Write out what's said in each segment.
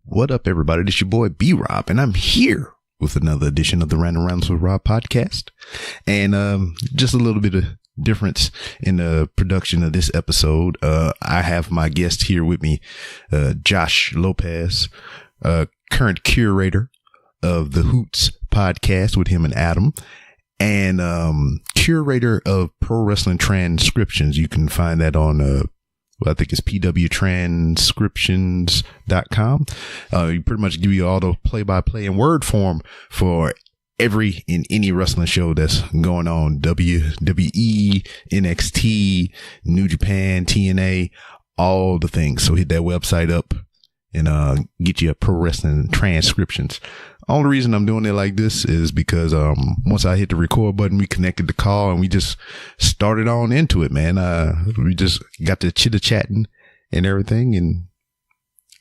What up, everybody? This your boy B-Rob, and I'm here with another edition of the Random Rounds with Rob podcast. And just a little bit of difference in the production of this episode. I have my guest here with me, Josh Lopez, current curator of the Hoots podcast with him and Adam, and curator of Pro Wrestling Transcriptions. You can find that on I think it's pwtranscriptions.com. You pretty much give you all the play-by-play in word form for every and any wrestling show that's going on. WWE, NXT, New Japan, TNA, all the things. So hit that website up and get you a Pro Wrestling Transcriptions. Only reason I'm doing it like this is because once I hit the record button, we connected the call and we just started on into it, man. We just got to chitter-chatting and everything, and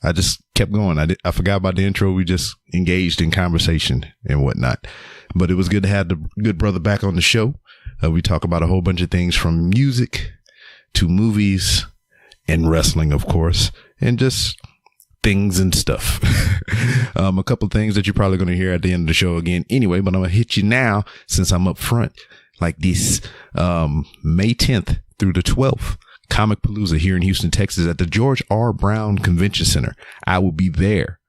I just kept going. I forgot about the intro. We just engaged in conversation and whatnot. But it was good to have the good brother back on the show. We talk about a whole bunch of things from music to movies and wrestling, of course, and just things and stuff. A couple of things that you're probably going to hear at the end of the show again anyway, but I'm going to hit you now since I'm up front like this. May 10th through the 12th, Comic Palooza here in Houston, Texas at the George R. Brown Convention Center. I will be there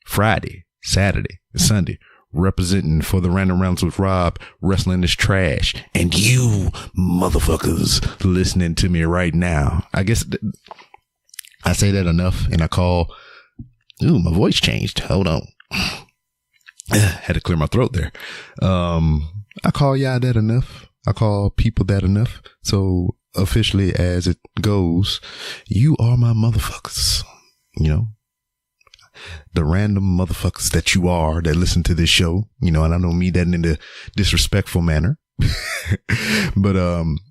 Friday, Saturday, and Sunday, representing for the Random Rounds with Rob. Wrestling is trash. And you motherfuckers listening to me right now. I guess I say that enough, and I call... Ooh, my voice changed. Hold on. Had to clear my throat there. I call y'all that enough. I call people that enough. So officially, as it goes, you are my motherfuckers. You know, the random motherfuckers that you are that listen to this show. You know, and I don't mean that in a disrespectful manner. But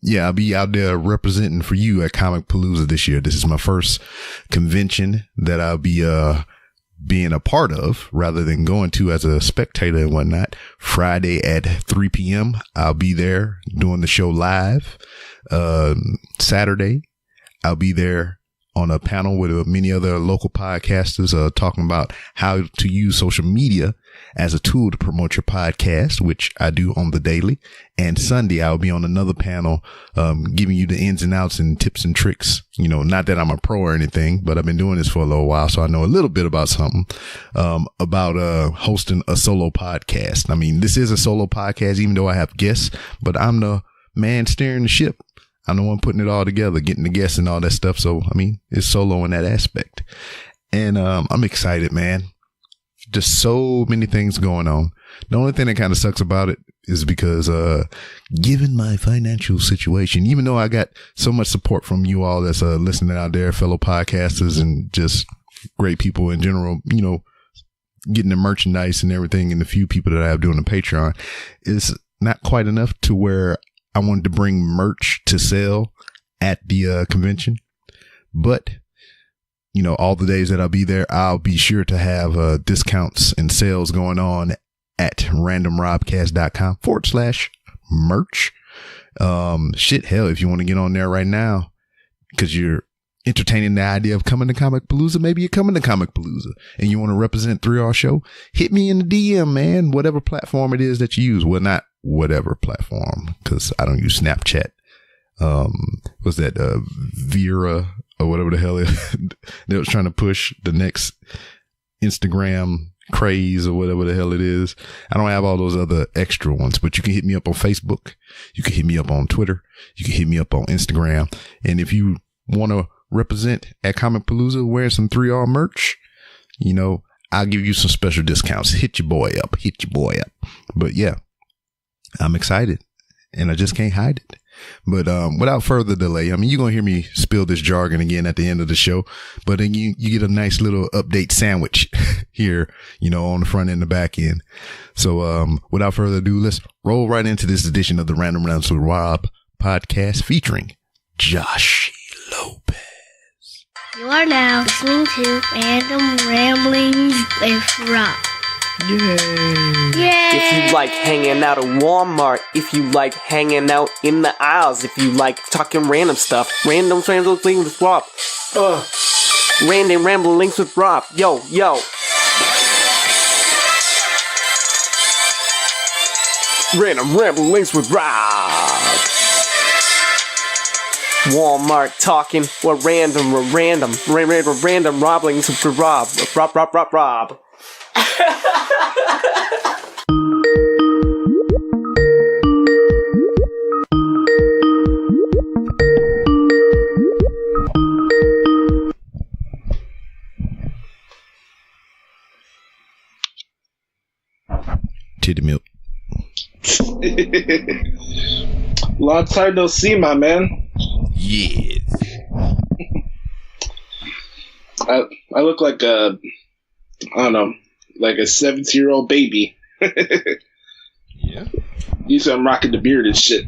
yeah, I'll be out there representing for you at Comic Palooza this year. This is my first convention that I'll be being a part of rather than going to as a spectator and whatnot. Friday at 3 p.m. I'll be there doing the show live. Saturday I'll be there on a panel with many other local podcasters talking about how to use social media as a tool to promote your podcast, which I do on the daily. And Sunday, I'll be on another panel giving you the ins and outs and tips and tricks. You know, not that I'm a pro or anything, but I've been doing this for a little while, so I know a little bit about something about hosting a solo podcast. I mean, this is a solo podcast, even though I have guests, but I'm the man steering the ship. I'm the one putting it all together, getting the guests and all that stuff. So, I mean, it's solo in that aspect. And I'm excited, man. Just so many things going on. The only thing that kind of sucks about it is because given my financial situation, even though I got so much support from you all that's listening out there, fellow podcasters and just great people in general, you know, getting the merchandise and everything, and the few people that I have doing the Patreon, is not quite enough to where I wanted to bring merch to sell at the convention. But, you know, all the days that I'll be there, I'll be sure to have discounts and sales going on at randomrobcast.com/merch. Shit, hell, if you want to get on there right now because you're entertaining the idea of coming to Comic Palooza, maybe you're coming to Comic Palooza and you want to represent 3R Show, hit me in the DM, man, whatever platform it is that you use. Well, not whatever platform, because I don't use Snapchat. Was that Vera or whatever the hell they was trying to push the next Instagram craze or whatever the hell it is. I don't have all those other extra ones, but you can hit me up on Facebook. You can hit me up on Twitter. You can hit me up on Instagram. And if you want to represent at Comic Palooza wearing some 3R merch, you know, I'll give you some special discounts. Hit your boy up. But yeah, I'm excited and I just can't hide it. But without further delay, I mean, you're going to hear me spill this jargon again at the end of the show, but then you get a nice little update sandwich here, you know, on the front and the back end. So without further ado, let's roll right into this edition of the Random Rounds with Rob podcast featuring Josh Lopez. You are now listening to Random Ramblings with Rob. Yay. Yay! If you like hanging out at Walmart, if you like hanging out in the aisles, if you like talking random stuff, Random Ramblings with Rob. Random Ramblings with Rob. Yo. Random ramblings with Rob. Walmart talking. What random ramblings with Rob. Rob. Titty milk. Long time no see, my man. Yes. I look like I don't know, like a 17-year-old baby. Yeah. Usually I'm rocking the beard and shit.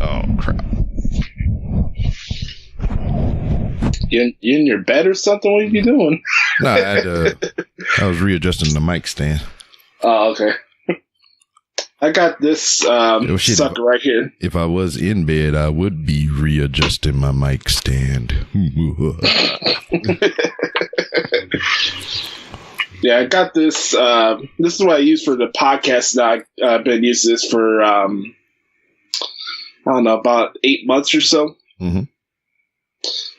Oh crap. You in your bed or something? What are you doing? No, I was readjusting the mic stand. Oh, okay. I got this sucker right here. If I was in bed, I would be readjusting my mic stand. Yeah, I got this. This is what I use for the podcast now. I've been using this for, I don't know, about 8 months or so. Mm-hmm.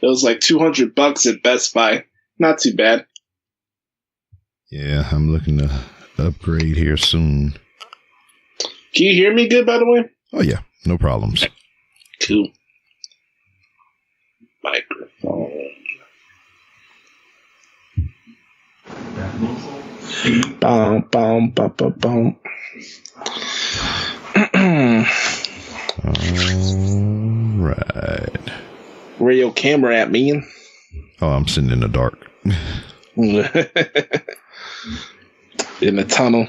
It was like $200 at Best Buy. Not too bad. Yeah, I'm looking to upgrade here soon. Can you hear me good, by the way? Oh, yeah. No problems. Cool. Microphone. Boom, boom, boom, boom, boom. All right. Where your camera at, man? Oh, I'm sitting in the dark. In the tunnel.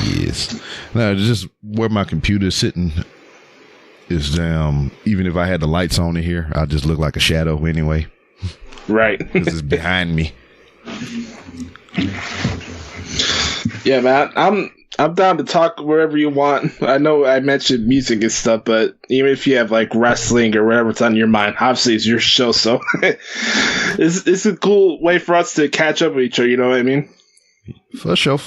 Yes. No, just where my computer's sitting is even if I had the lights on in here, I just look like a shadow anyway. Right. Because it's behind me. Yeah, man. I'm down to talk wherever you want. I know I mentioned music and stuff, but even if you have like wrestling or whatever's on your mind, obviously it's your show, so it's a cool way for us to catch up with each other, you know what I mean? For sure.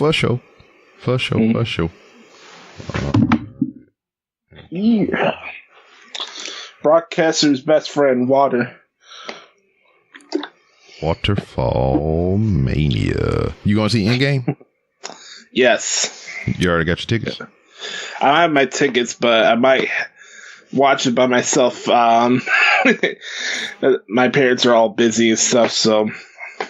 Yeah. Broadcaster's best friend, water. Waterfall Mania. You gonna see Endgame? Yes. You already got your tickets? I have my tickets, but I might watch it by myself. My parents are all busy and stuff, so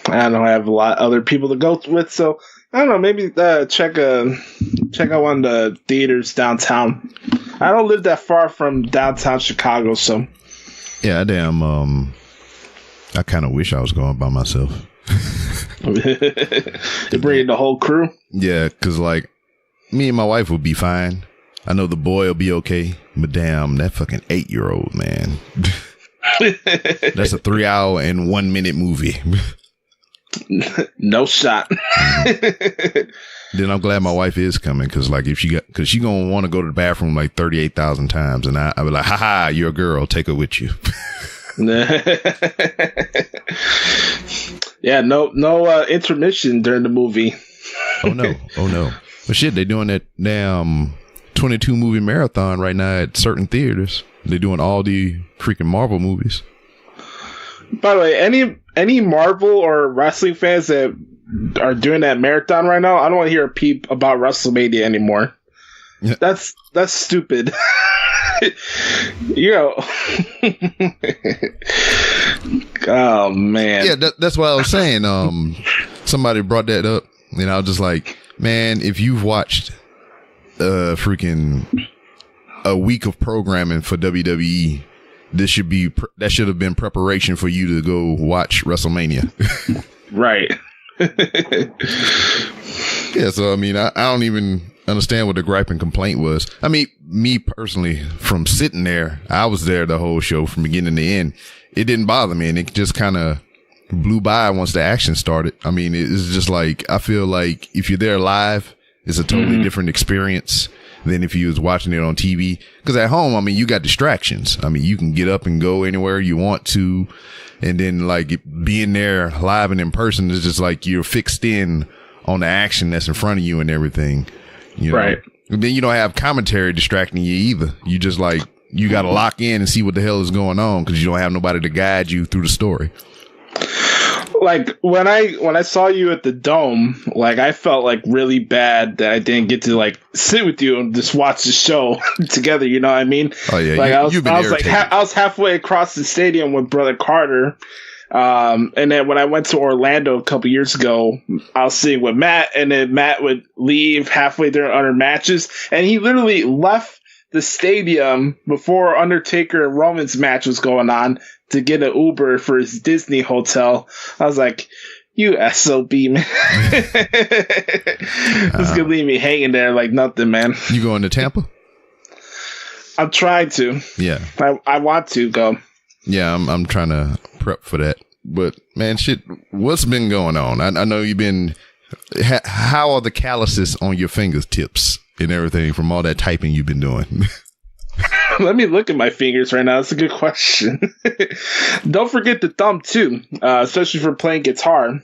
I don't know. I have a lot of other people to go with, so I don't know. Maybe check out one of the theaters downtown. I don't live that far from downtown Chicago, so yeah. I kind of wish I was going by myself. They're bringing the whole crew. Yeah, because like me and my wife would be fine. I know the boy will be okay, but damn, that fucking 8-year-old, man. That's a 3-hour and 1 minute movie. No shot. Then I'm glad my wife is coming because like because she gonna want to go to the bathroom like 38,000 times, and I'll be like, haha, you're a girl, take her with you. Yeah, no intermission during the movie. Oh no. But shit, they doing that damn 22 movie marathon right now at certain theaters. They're doing all the freaking Marvel movies. By the way, any Marvel or wrestling fans that are doing that marathon right now, I don't want to hear a peep about WrestleMania anymore. Yeah. That's stupid. Oh man. Yeah, that's what I was saying. Somebody brought that up, and I was just like, man, if you've watched freaking a week of programming for WWE, that should have been preparation for you to go watch WrestleMania. Right. Yeah, so I mean, I don't even understand what the gripe and complaint was. I mean, me personally, from sitting there, I was there the whole show from beginning to end. It didn't bother me, and it just kind of blew by once the action started. I mean, it's just like, I feel like if you're there live, it's a totally different experience than if you was watching it on TV. Because at home, I mean, you got distractions. I mean, you can get up and go anywhere you want to. And then like being there live and in person is just like you're fixed in on the action that's in front of you and everything. You know? Right. And then you don't have commentary distracting you either. You just like, you got to lock in and see what the hell is going on because you don't have nobody to guide you through the story. Like when I saw you at the Dome, like I felt like really bad that I didn't get to like sit with you and just watch the show together. You know what I mean? Oh yeah, like I was irritated. I was halfway across the stadium with Brother Carter, and then when I went to Orlando a couple years ago, I was sitting with Matt, and then Matt would leave halfway during other matches, and he literally left the stadium before Undertaker and Roman's match was going on to get an Uber for his Disney hotel. I was like, you SOB, man. Just gonna leave me hanging there like nothing, man. You going to Tampa? I'm trying to. Yeah. I want to go. Yeah, I'm trying to prep for that. But, man, shit, what's been going on? I know you've been... how are the calluses on your fingertips and everything from all that typing you've been doing? Let me look at my fingers right now. That's a good question. Don't forget the thumb, too, especially for playing guitar.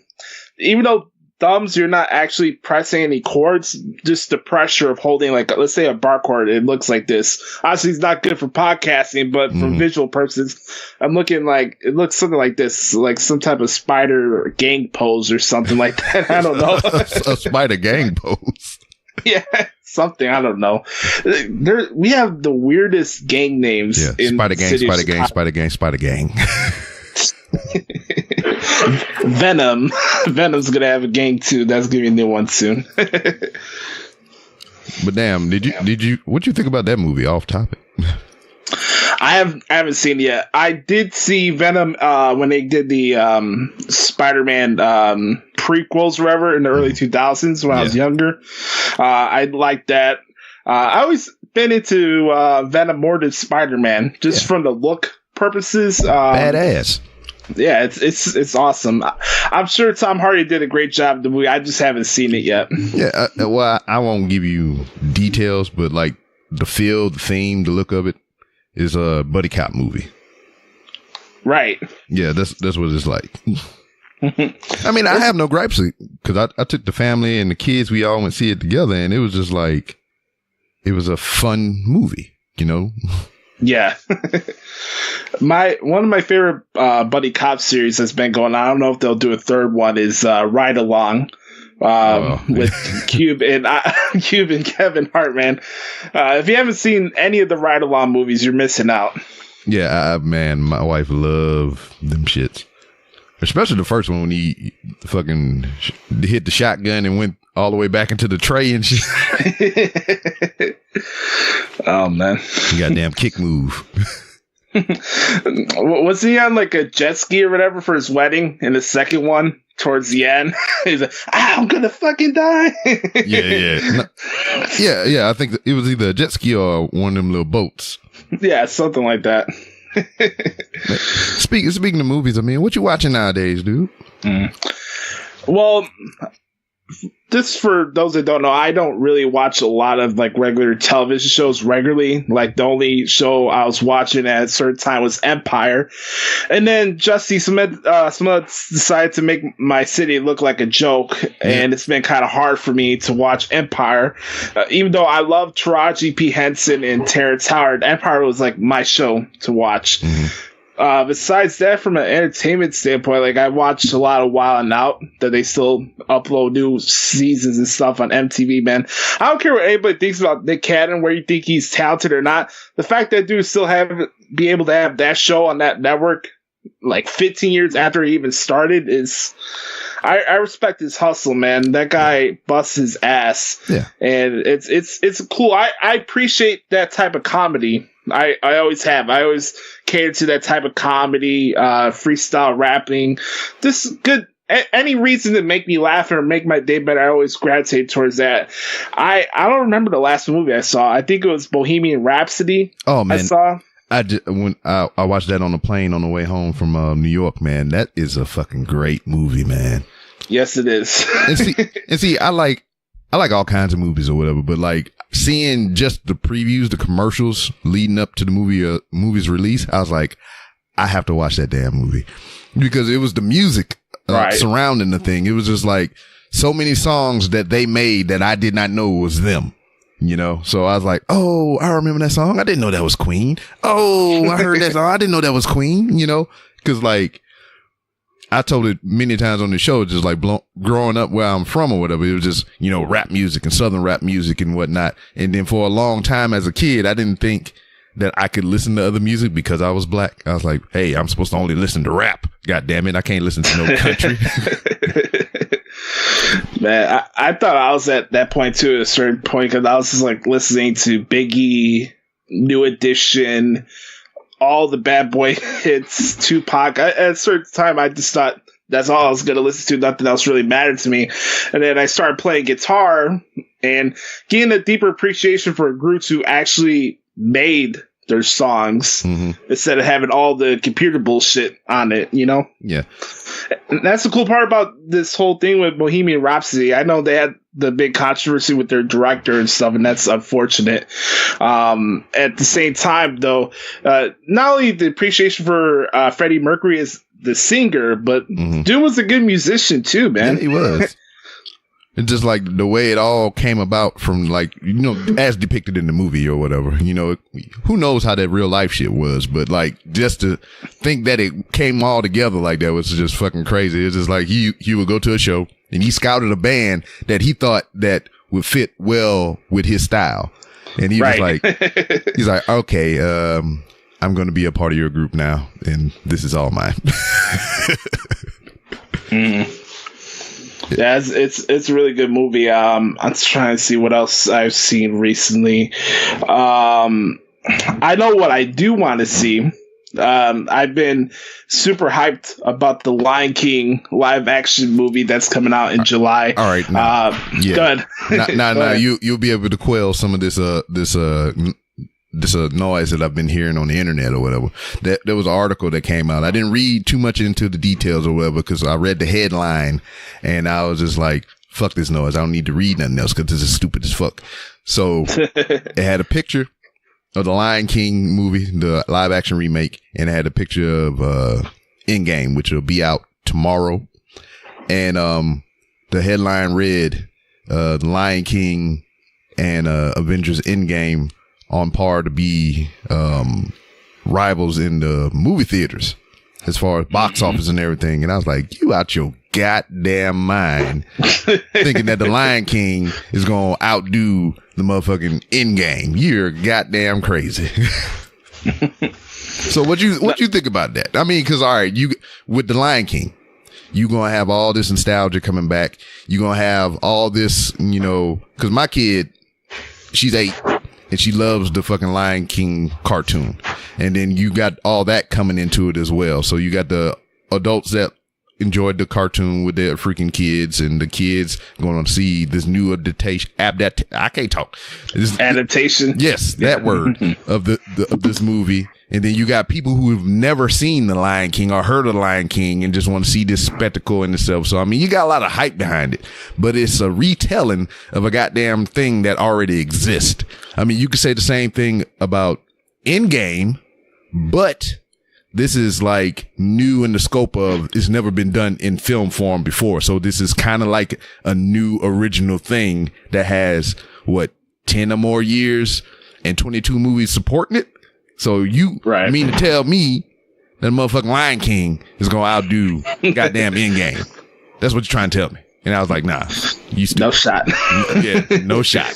Even though thumbs, you're not actually pressing any chords, just the pressure of holding, like, let's say a bar chord, it looks like this. Obviously, it's not good for podcasting, but for visual purposes, I'm looking like, it looks something like this, like some type of spider or gang pose or something like that. I don't know. A spider gang pose. Yeah, something. I don't know. We have the weirdest gang names. Yeah, in Spider Gang, Spider Gang, Spider Gang, Spider Gang. Venom. Venom's gonna have a gang too. That's gonna be a new one soon. But damn, did you? What you think about that movie? Off topic. I haven't seen it yet. I did see Venom when they did the Spider-Man prequels, or whatever, in the early 2000s when I was younger. I liked that. I always been into Venom more than Spider-Man, just from the look purposes. Badass. Yeah, it's awesome. I'm sure Tom Hardy did a great job in the movie. I just haven't seen it yet. Yeah, well, I won't give you details, but like the feel, the theme, the look of it is a buddy cop movie. Right. Yeah, that's what it's like. I mean, I have no gripes because I took the family and the kids. We all went see it together, and it was just like it was a fun movie, you know. Yeah. One of my favorite buddy cop series that's been going on, I don't know if they'll do a third one, is Ride Along with Cube and Kevin Hart, man. If you haven't seen any of the Ride Along movies, you're missing out. Yeah, man, my wife loved them shits. Especially the first one when he fucking hit the shotgun and went all the way back into the tray and shit. Oh, man. Goddamn kick move. Was he on like a jet ski or whatever for his wedding in the second one towards the end? He's like, I'm gonna fucking die. Yeah. I think it was either a jet ski or one of them little boats. Yeah, something like that. Speaking of movies, I mean, what you watching nowadays, dude? Well, just for those that don't know, I don't really watch a lot of like regular television shows regularly. Like the only show I was watching at a certain time was Empire, and then Justy Smollett decided to make my city look like a joke, and it's been kind of hard for me to watch Empire, even though I love Taraji P. Henson and Terrence Howard. Empire was like my show to watch. Besides that, from an entertainment standpoint, like I watched a lot of Wild 'N Out that they still upload new seasons and stuff on MTV, man. I don't care what anybody thinks about Nick Cannon, where you think he's talented or not. The fact that dude still be able to have that show on that network like 15 years after he even started is, I respect his hustle, man. That guy busts his ass. Yeah. And it's cool. I appreciate that type of comedy. I always have. I always cater to that type of comedy, freestyle rapping. Just good. Any reason to make me laugh or make my day better, I always gravitate towards that. I don't remember the last movie I saw. I think it was Bohemian Rhapsody. Oh, man. I saw. When I watched that on the plane on the way home from New York, man. That is a fucking great movie, man. Yes, it is. and see, I like all kinds of movies or whatever, but like seeing just the previews, the commercials leading up to the movie's release, I was like, I have to watch that damn movie because it was the music surrounding the thing. It was just like so many songs that they made that I did not know was them. You know, so I was like, oh, I remember that song. I didn't know that was Queen. Oh, I heard that song. I didn't know that was Queen, you know, because like I told it many times on the show, just like growing up where I'm from or whatever. It was just, you know, rap music and Southern rap music and whatnot. And then for a long time as a kid, I didn't think that I could listen to other music because I was black. I was like, hey, I'm supposed to only listen to rap. God damn it. I can't listen to no country. Man, I thought I was at that point too at a certain point because I was just like listening to Biggie, New Edition, all the Bad Boy hits, Tupac. At a certain time, I just thought that's all I was going to listen to. Nothing else really mattered to me. And then I started playing guitar and getting a deeper appreciation for groups who actually made their songs instead of having all the computer bullshit on it, you know? Yeah. And that's the cool part about this whole thing with Bohemian Rhapsody. I know they had the big controversy with their director and stuff, and that's unfortunate. At the same time, though, not only the appreciation for Freddie Mercury as the singer, but dude was a good musician too, man. Yeah, he was. It's just like the way it all came about from like, you know, as depicted in the movie or whatever, you know, who knows how that real life shit was, but like just to think that it came all together like that was just fucking crazy. It's just like he would go to a show and he scouted a band that he thought that would fit well with his style. And he was like, he's like, okay, I'm going to be a part of your group now. And this is all mine. Yeah, it's a really good movie. I'm trying to see what else I've seen recently. I know what I do want to see. I've been super hyped about the Lion King live action movie that's coming out in July. All right, good. Now you'll be able to quell some of this noise that I've been hearing on the internet or whatever. There was an article that came out. I didn't read too much into the details or whatever because I read the headline and I was just like, fuck this noise. I don't need to read nothing else because this is stupid as fuck. So it had a picture of the Lion King movie, the live action remake, and it had a picture of Endgame, which will be out tomorrow. And the headline read, The Lion King and Avengers Endgame on par to be rivals in the movie theaters as far as box office and everything. And I was like, you out your goddamn mind thinking that the Lion King is going to outdo the motherfucking Endgame. You're goddamn crazy. So what you think about that? I mean, because all right, you with the Lion King, you gonna have all this nostalgia coming back. You gonna have all this, you know, because my kid, she's 8 and she loves the fucking Lion King cartoon, and then you got all that coming into it as well. So you got the adults that enjoyed the cartoon with their freaking kids, and the kids going to see this new adaptation. I can't talk. Adaptation. Yes, that word of this movie. And then you got people who have never seen the Lion King or heard of the Lion King and just want to see this spectacle in itself. So I mean, you got a lot of hype behind it, but it's a retelling of a goddamn thing that already exists. I mean, you could say the same thing about Endgame, but this is like new in the scope of it's never been done in film form before. So this is kind of like a new original thing that has 10 or more years and 22 movies supporting it. So you mean to tell me that motherfucking Lion King is going to outdo goddamn Endgame? That's what you're trying to tell me. And I was like, nah, no shot. Yeah, no shot.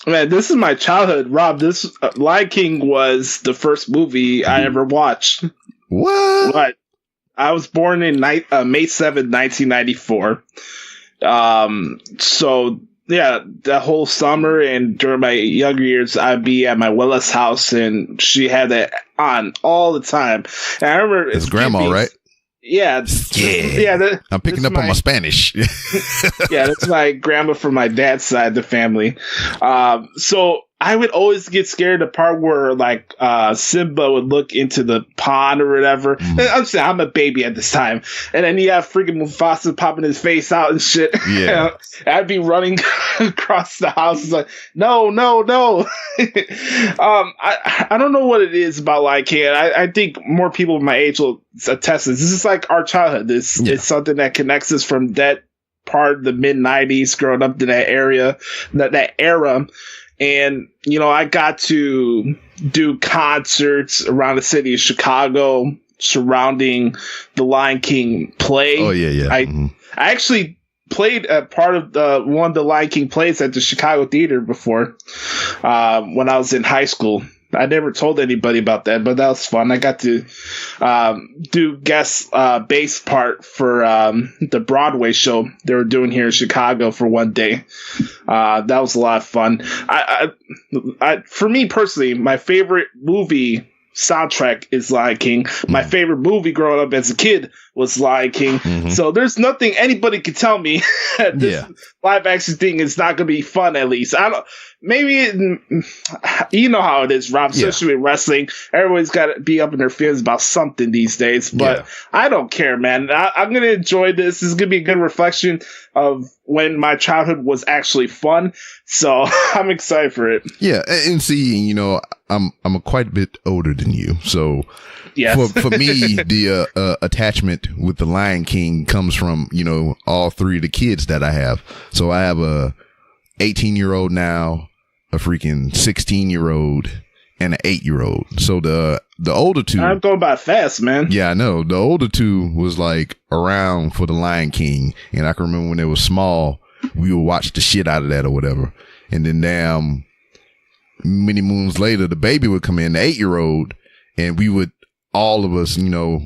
Man, this is my childhood, Rob. This Lion King was the first movie I ever watched. What? I was born in May 7th, 1994. So yeah, the whole summer and during my younger years, I'd be at my Willa's house, and she had that on all the time. And I remember it's grandma, right? Yeah. I'm picking up on my Spanish. Yeah, that's my grandma from my dad's side of the family. So I would always get scared the part where like Simba would look into the pond or whatever. And I'm saying I'm a baby at this time, and then you have freaking Mufasa popping his face out and shit. Yeah, I'd be running across the house. It's like no. I don't know what it is about Lion King. I think more people my age will attest to this. This is like our childhood. This is something that connects us from that part of the mid '90s, growing up in that area, that era. And, you know, I got to do concerts around the city of Chicago surrounding the Lion King play. Oh, yeah. I actually played a part of one of the Lion King plays at the Chicago Theater before when I was in high school. I never told anybody about that, but that was fun. I got to do guest bass part for the Broadway show they were doing here in Chicago for one day. That was a lot of fun. For me personally, my favorite movie soundtrack is Lion King. My favorite movie growing up as a kid was Lion King. So there's nothing anybody could tell me this live action thing is not going to be fun. At least maybe you know how it is, Rob, especially with wrestling. Everybody's got to be up in their feelings about something these days, but I don't care, man. I'm going to enjoy this. This is going to be a good reflection of when my childhood was actually fun. So I'm excited for it. Yeah. And see, you know, I'm quite a bit older than you. So for me, the attachment with the Lion King comes from, you know, all three of the kids that I have. So I have a 18-year-old now, a freaking 16-year-old, and an 8-year-old. So the older two, I'm going by fast, man. Yeah, I know. The older two was like around for the Lion King, and I can remember when they were small, we would watch the shit out of that or whatever. And then damn, many moons later, the baby would come in, the 8-year-old, and we would, all of us, you know,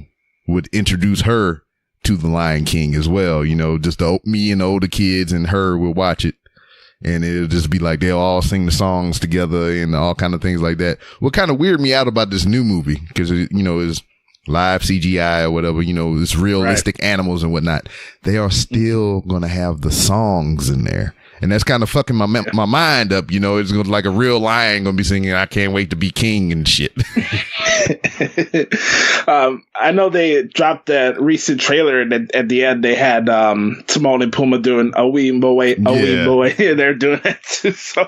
would introduce her to the Lion King as well. You know, just me and the older kids and her would watch it. And it'll just be like they'll all sing the songs together and all kind of things like that. What kind of weirded me out about this new movie, because you know, it's live CGI or whatever, you know, it's realistic animals and whatnot. They are still going to have the songs in there. And that's kind of fucking my mind up, you know. It's gonna, like a real lion gonna be singing "I Can't Wait to Be King" and shit. I know they dropped that recent trailer, and at the end they had Timon and Pumbaa doing "A Wee Boy, A Wee Boy." They're doing that too, so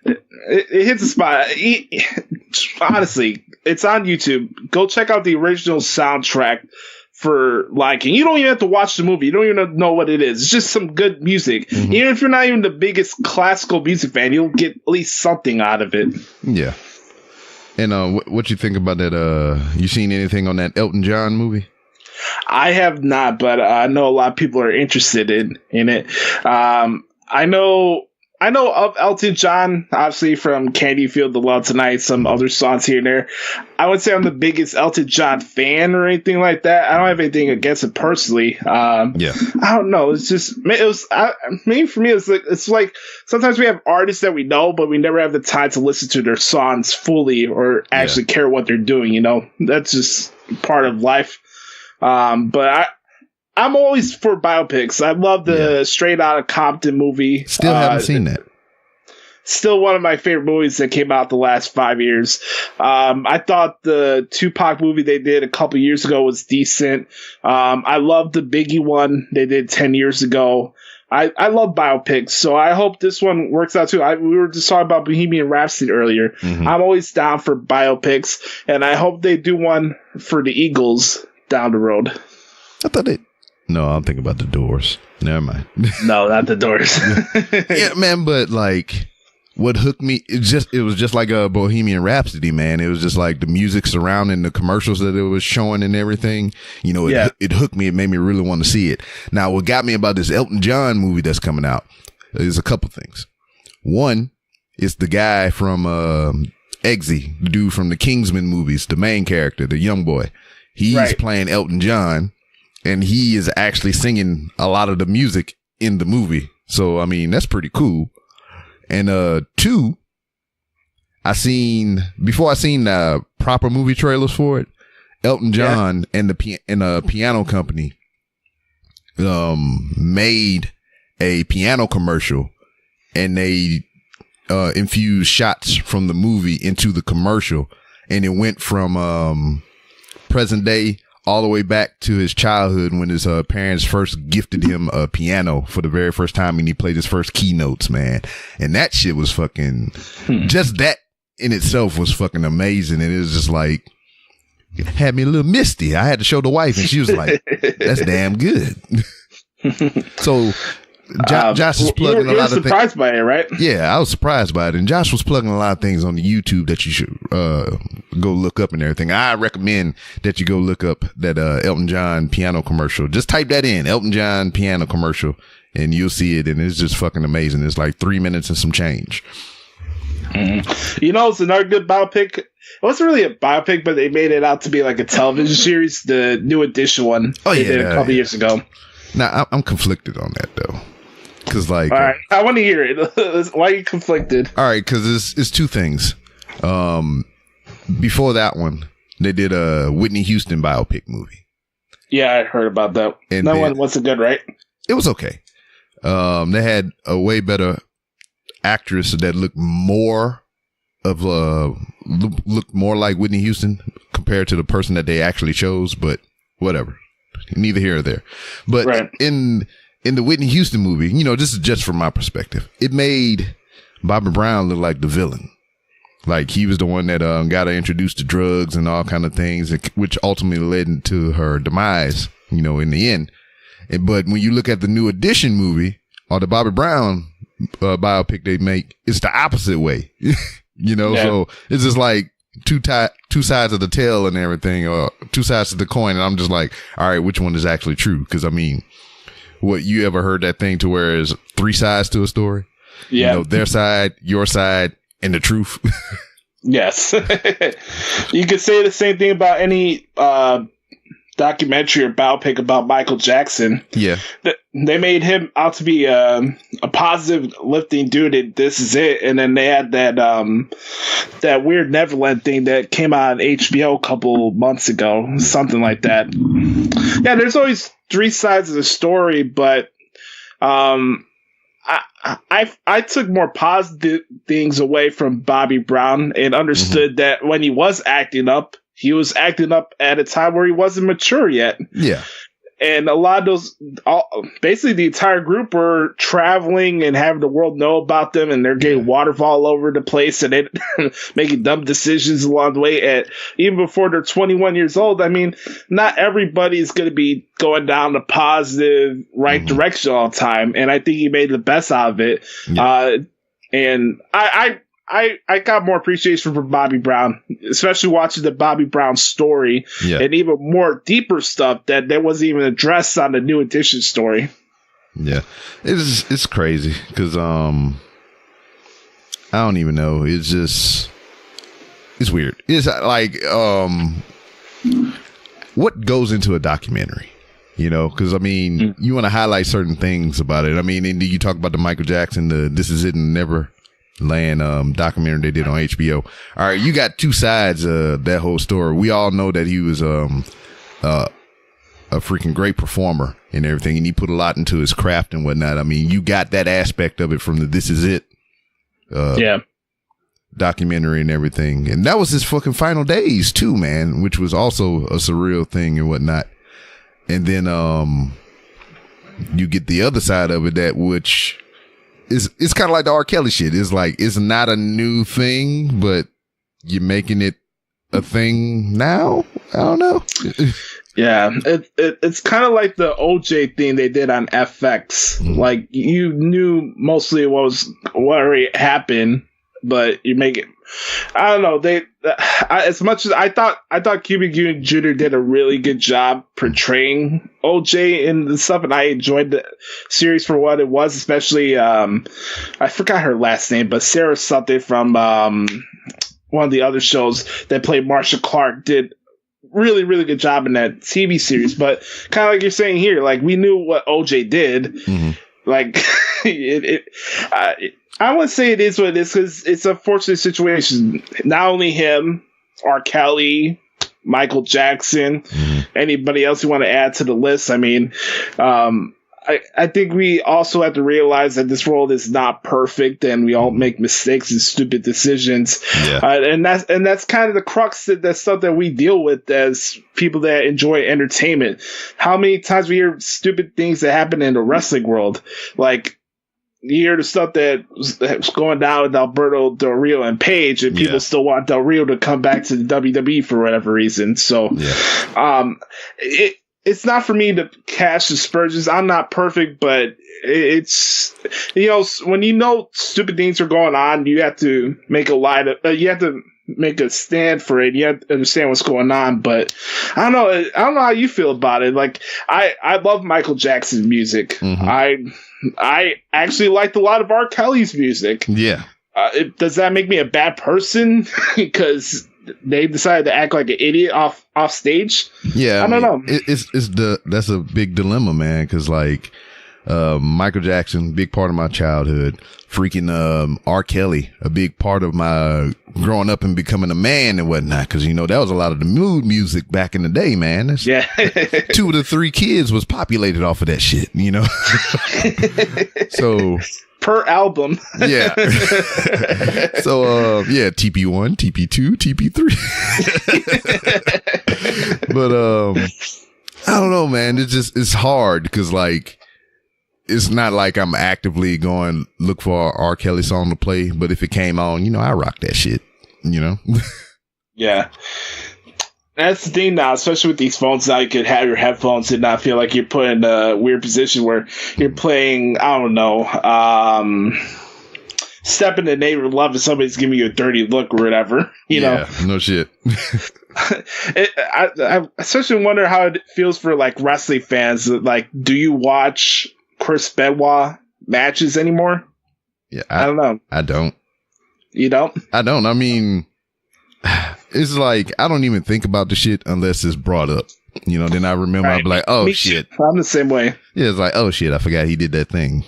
it hits a spot. Honestly, it's on YouTube. Go check out the original soundtrack for Lion King. You don't even have to watch the movie. You don't even know what it is. It's just some good music. Even if you're not even the biggest classical music fan, you'll get at least something out of it. Yeah. And what you think about that? You seen anything on that Elton John movie? I have not, but I know a lot of people are interested in it. I know of Elton John, obviously from Can You Feel the Love Tonight, some other songs here and there. I would say I'm the biggest Elton John fan or anything like that. I don't have anything against it personally. I don't know. It's just, maybe for me, it's like sometimes we have artists that we know, but we never have the time to listen to their songs fully or actually care what they're doing, you know? That's just part of life. But I'm always for biopics. I love the Straight Outta Compton movie. Still haven't seen that. Still one of my favorite movies that came out the last 5 years. I thought the Tupac movie they did a couple years ago was decent. I love the Biggie one they did 10 years ago. I love biopics, so I hope this one works out too. We were just talking about Bohemian Rhapsody earlier. I'm always down for biopics, and I hope they do one for the Eagles down the road. I thought it. No, I'm thinking about the Doors. Never mind. No, not the Doors. Yeah, man, but like what hooked me, it was just like a Bohemian Rhapsody, man. It was just like the music surrounding the commercials that it was showing and everything. You know, it hooked me. It made me really want to see it. Now, what got me about this Elton John movie that's coming out is a couple things. One, it's the guy from Eggsy, the dude from the Kingsman movies, the main character, the young boy. He's playing Elton John. And he is actually singing a lot of the music in the movie. So, I mean, that's pretty cool. And two, before I seen the proper movie trailers for it, Elton John and the piano company made a piano commercial, and they infused shots from the movie into the commercial, and it went from present day all the way back to his childhood when his parents first gifted him a piano for the very first time, and he played his first keynotes, man. And that shit was fucking just that in itself was fucking amazing. And it was just like, it had me a little misty. I had to show the wife, and she was like, that's damn good. So Josh is plugging a lot of things. You were surprised by it, right? Yeah, I was surprised by it. And Josh was plugging a lot of things on the YouTube that you should go look up and everything. I recommend that you go look up that Elton John piano commercial. Just type that in, Elton John piano commercial, and you'll see it. And it's just fucking amazing. It's like 3 minutes and some change. You know, it's another good biopic. It wasn't really a biopic, but they made it out to be like a television series. The New Edition one they did a couple years ago. Now, I'm conflicted on that, though. Because, like... All right, I want to hear it. Why are you conflicted? All right, because it's two things. Before that one, they did a Whitney Houston biopic movie. Yeah, I heard about that. And that one wasn't good, right? It was okay. They had a way better actress that looked more like Whitney Houston compared to the person that they actually chose, but whatever. Neither here or there. But right. in the Whitney Houston movie, you know, this is just from my perspective, it made Bobby Brown look like the villain. Like he was the one that got her introduced to drugs and all kind of things, which ultimately led to her demise, you know, in the end. But when you look at the New Edition movie or the Bobby Brown biopic they make, it's the opposite way. You know, yeah. So it's just like two sides of the tail and everything, or two sides of the coin. And I'm just like, all right, which one is actually true? Because I mean, what, you ever heard that thing to where there's 3 sides to a story? Yeah. You know, their side, your side, and the truth. Yes. You could say the same thing about any documentary or biopic about Michael Jackson. Yeah. They made him out to be a positive, lifting dude, and this is it. And then they had that weird Neverland thing that came out on HBO a couple months ago, something like that. Yeah, there's always 3 sides of the story, but I took more positive things away from Bobby Brown and understood that when he was acting up at a time where he wasn't mature yet. Yeah. And a lot of those, basically the entire group were traveling and having the world know about them, and they're getting waterfall all over the place, and they're making dumb decisions along the way. Even before they're 21 years old, I mean, not everybody's going to be going down the positive, right direction all the time. And I think he made the best out of it. Yeah. And I got more appreciation for Bobby Brown, especially watching the Bobby Brown story, and even more deeper stuff that wasn't even addressed on the New Edition story. Yeah, it's crazy because I don't even know. It's weird. It's like what goes into a documentary, you know? Because I mean, you want to highlight certain things about it. I mean, and you talk about the Michael Jackson, the This Is It and Neverland documentary they did on HBO. All right, you got 2 sides of that whole story. We all know that he was a freaking great performer and everything, and he put a lot into his craft and whatnot. I mean, you got that aspect of it from the This Is It documentary and everything. And that was his fucking final days too, man, which was also a surreal thing and whatnot. And then you get the other side of it, that which it's kind of like the R. Kelly shit. It's like, it's not a new thing, but you're making it a thing now. I don't know. Yeah, it's kind of like the OJ thing they did on FX. Like, you knew mostly what already happened, but you make it. I don't know. As much as I thought Cuba Gooding Jr. did a really good job portraying OJ and the stuff, and I enjoyed the series for what it was. Especially, I forgot her last name, but Sarah something from one of the other shows that played Marsha Clark did really, really good job in that TV series. But kind of like you're saying here, like, we knew what OJ did. Like, I wouldn't say it is what it is, because it's a fortunate situation. Not only him, R. Kelly, Michael Jackson, anybody else you want to add to the list. I mean, I think we also have to realize that this world is not perfect, and we all make mistakes and stupid decisions. Yeah. And that's kind of the crux of that stuff that we deal with as people that enjoy entertainment. How many times we hear stupid things that happen in the wrestling world, like you hear the stuff that was going down with Alberto Del Rio and Paige, and people still want Del Rio to come back to the WWE for whatever reason. So, it's not for me to cast aspersions. I'm not perfect, but it's, when stupid things are going on, you have to make you have to make a stand for it. You have to understand what's going on. But I don't know how you feel about it. Like, I love Michael Jackson's music. Mm-hmm. I actually liked a lot of R. Kelly's music. Yeah. Does that make me a bad person because they decided to act like an idiot off stage? Yeah, I don't know. That's a big dilemma, man. Because like Michael Jackson, big part of my childhood. Freaking R. Kelly, a big part of my growing up and becoming a man and whatnot. Because that was a lot of the mood music back in the day, man. 2 of the 3 kids was populated off of that shit. So. Per album. Yeah. So, TP1, TP2, TP3. But, I don't know, man. It's hard because, like, it's not like I'm actively going look for a R. Kelly song to play, but if it came on, I rock that shit, Yeah. That's the thing now, especially with these phones now, you could have your headphones and not feel like you're put in a weird position where you're playing, I don't know, Step in the Name of Love and somebody's giving you a dirty look or whatever, you know? No shit. I especially wonder how it feels for, like, wrestling fans. Like, do you watch Chris Benoit matches anymore? Yeah, I don't know. I don't. You don't? I don't. I mean, it's like I don't even think about the shit unless it's brought up. Then I remember. Right. I'll be like, oh, shit. I'm the same way. Yeah, it's like, oh, shit, I forgot he did that thing.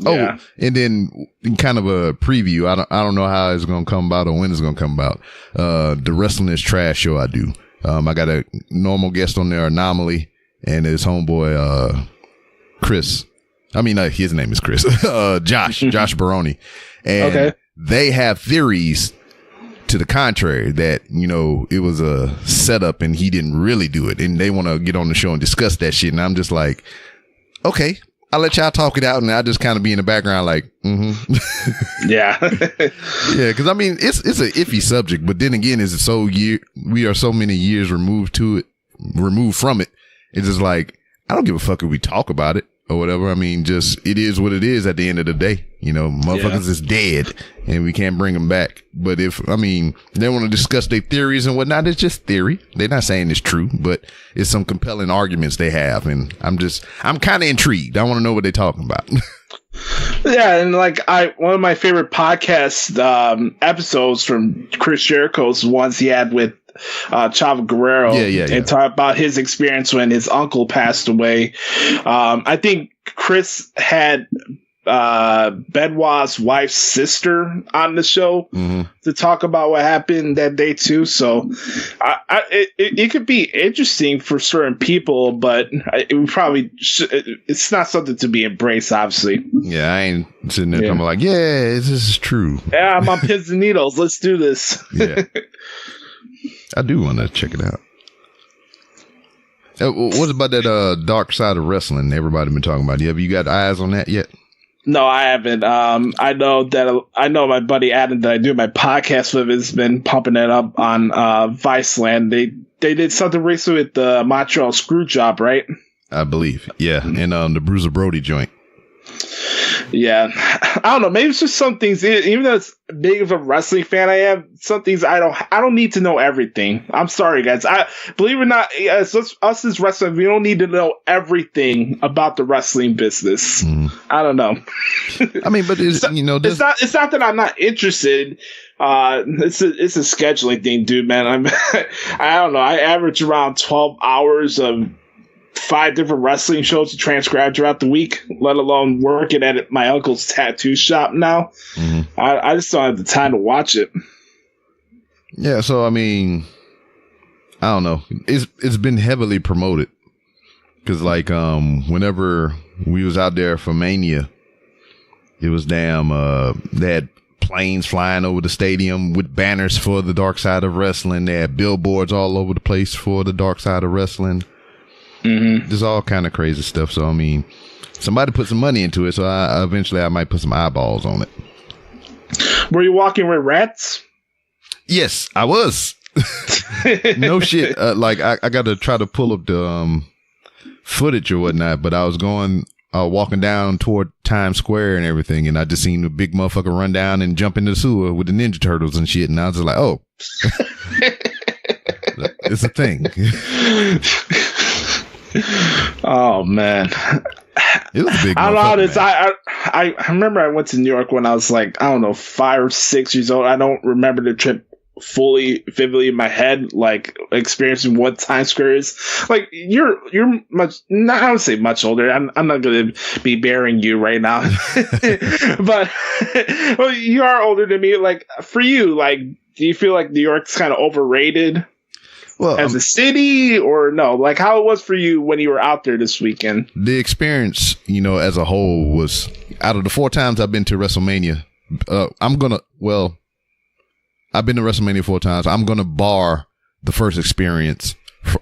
Yeah. And then kind of a preview. I don't know how it's going to come about or when it's going to come about. The Wrestling is Trash show I do. I got a normal guest on there, Anomaly, and his homeboy, Chris. I mean, his name is Chris. Josh Baroni. And they have theories to the contrary that, it was a setup and he didn't really do it. And they want to get on the show and discuss that shit. And I'm just like, okay, I'll let y'all talk it out. And I just kind of be in the background like, Yeah. Yeah. Cause I mean, it's an iffy subject, but then again, we are so many years removed from it. It's just like, I don't give a fuck if we talk about it or whatever. I mean, just, it is what it is at the end of the day. Motherfuckers is dead and we can't bring them back. But they want to discuss their theories and whatnot, it's just theory. They're not saying it's true, but it's some compelling arguments they have. And I'm kind of intrigued. I want to know what they're talking about. Yeah, and like one of my favorite podcast episodes from Chris Jericho's ones he had with Chavo Guerrero, and talk about his experience when his uncle passed away. I think Chris had Benoit's wife's sister on the show to talk about what happened that day too. So it could be interesting for certain people, but it probably it's not something to be embraced, obviously. Yeah, I ain't sitting there talking like, this is true. Yeah, I'm on pins and needles. Let's do this. Yeah. I do want to check it out. What about that dark side of wrestling everybody been talking about? Have you got eyes on that yet? No, I haven't. I know my buddy Adam that I do my podcast with has been pumping it up on Viceland. They did something recently with the Montreal Screwjob, right? I believe. Yeah, and the Bruiser Brody joint. Yeah, I don't know. Maybe it's just some things. Even though it's big of a wrestling fan I am, some things I don't need to know everything. I'm sorry, guys. I believe it or not, us as wrestlers, we don't need to know everything about the wrestling business. I don't know. I mean, but it's not that I'm not interested. It's a scheduling thing, dude. Man, I don't know. I average around 12 hours of 5 different wrestling shows to transcribe throughout the week, let alone working at my uncle's tattoo shop now. I just don't have the time to watch it. Yeah, so I mean, I don't know. It's been heavily promoted. Cause like, whenever we was out there for Mania, it was damn, they had planes flying over the stadium with banners for the Dark Side of Wrestling. They had billboards all over the place for the Dark Side of Wrestling. Mm-hmm. There's all kind of crazy stuff. So, I mean, somebody put some money into it. So eventually I might put some eyeballs on it. Were you walking with rats? Yes, I was. No shit. Like I got to try to pull up the footage or whatnot, but I was walking down toward Times Square and everything, and I just seen a big motherfucker run down and jump into the sewer with the Ninja Turtles and shit, and I was just like, oh, it's a thing. Oh man, it was a big. I don't know how this. I remember I went to New York when I was like, I don't know, 5 or 6 years old. I don't remember the trip fully vividly in my head, like experiencing what Times Square is. Like you're much, not, I would say much older. I'm not going to be bearing you right now, but well, you are older than me. Like for you, like, do you feel like New York's kind of overrated? Well, as a city, or no? Like how it was for you when you were out there this weekend? The experience, as a whole, was out of the 4 times I've been to WrestleMania. I've been to WrestleMania 4 times. I'm gonna bar the first experience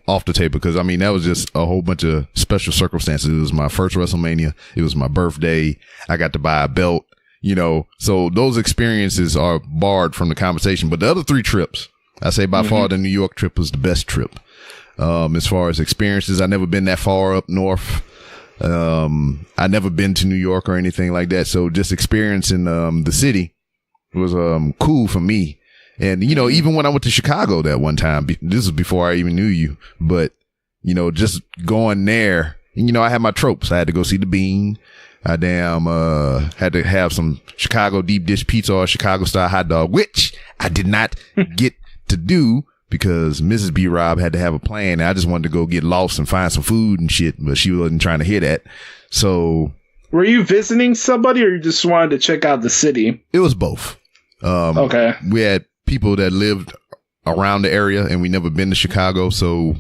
off the table because I mean that was just a whole bunch of special circumstances. It was my first WrestleMania. It was my birthday. I got to buy a belt. So those experiences are barred from the conversation. But the other 3 trips, I say by far the New York trip was the best trip. As far as experiences, I've never been that far up north. I never been to New York or anything like that. So just experiencing the city was cool for me. And, even when I went to Chicago that one time, this was before I even knew you, but, just going there, I had my tropes. I had to go see the Bean. I had to have some Chicago deep dish pizza or Chicago style hot dog, which I did not get to do because Mrs. B. Rob had to have a plan. I just wanted to go get lost and find some food and shit, but she wasn't trying to hear that. So. Were you visiting somebody or you just wanted to check out the city? It was both. Okay. We had people that lived around the area and we never been to Chicago. So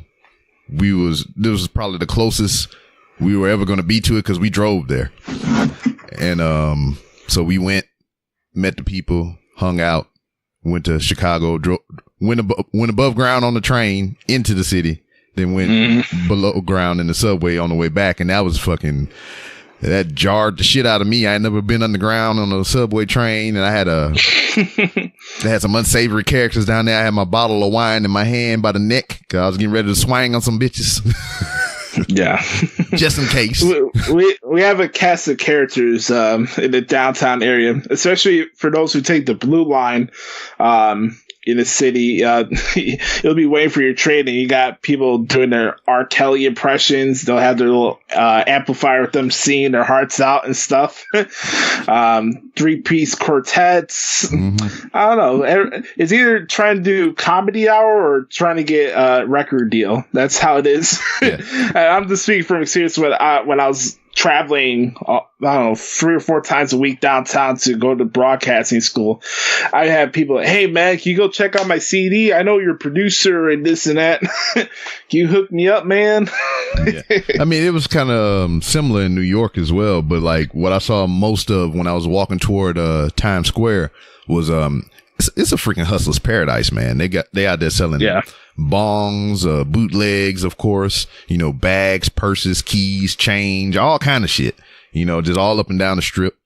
this was probably the closest we were ever going to be to it because we drove there. And, so we went, met the people, hung out, went to Chicago, went above ground on the train into the city, then went below ground in the subway on the way back. And that was that jarred the shit out of me. I had never been underground on a subway train, and I had they had some unsavory characters down there. I had my bottle of wine in my hand by the neck because I was getting ready to swing on some bitches. Yeah. Just in case. We have a cast of characters in the downtown area, especially for those who take the Blue Line in the city. You'll be waiting for your train and you got people doing their R. Kelly impressions. They'll have their little amplifier with them singing their hearts out and stuff. 3-piece quartets. Mm-hmm. I don't know. It's either trying to do comedy hour or trying to get a record deal. That's how it is. Yeah. I'm just speaking from experience when I was traveling, I don't know, 3 or 4 times a week downtown to go to broadcasting school. I have people, hey man, can you go check out my CD? I know you're a producer and this and that. Can you hook me up, man? Yeah. I mean, it was kind of similar in New York as well, but like what I saw most of when I was walking toward Times Square was it's a freaking hustler's paradise, man. They out there selling bongs, bootlegs, of course, bags, purses, keys, change, all kind of shit, just all up and down the strip.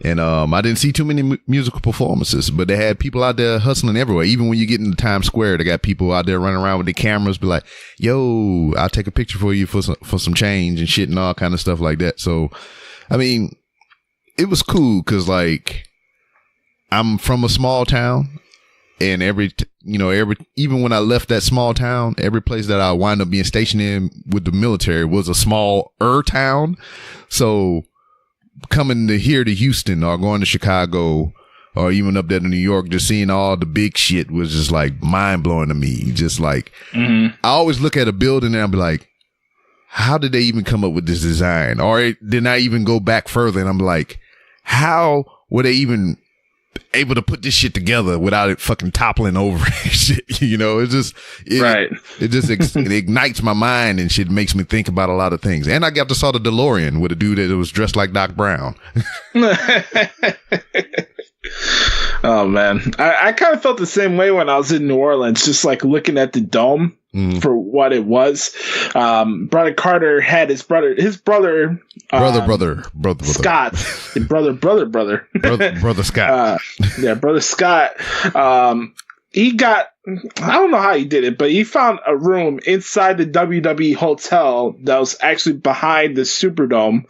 And I didn't see too many musical performances, but they had people out there hustling everywhere. Even when you get into Times Square, they got people out there running around with their cameras, be like, yo, I'll take a picture for you for some change and shit and all kind of stuff like that. So, I mean, it was cool because like I'm from a small town, and even when I left that small town, every place that I wind up being stationed in with the military was a smaller town. So coming to here to Houston or going to Chicago or even up there to New York, just seeing all the big shit was just like mind blowing to me. Just like, I always look at a building and I'll be like, how did they even come up with this design? Or did I even go back further? And I'm like, how were they even able to put this shit together without it fucking toppling over and shit. You know, it's just, it ignites my mind and shit, makes me think about a lot of things. And I got to saw the DeLorean with a dude that was dressed like Doc Brown. Oh man, I kind of felt the same way when I was in New Orleans, just like looking at the dome for what it was. Brother Carter had his brother Scott, brother Scott. Brother Scott. He got, I don't know how he did it, but he found a room inside the WWE hotel that was actually behind the Superdome,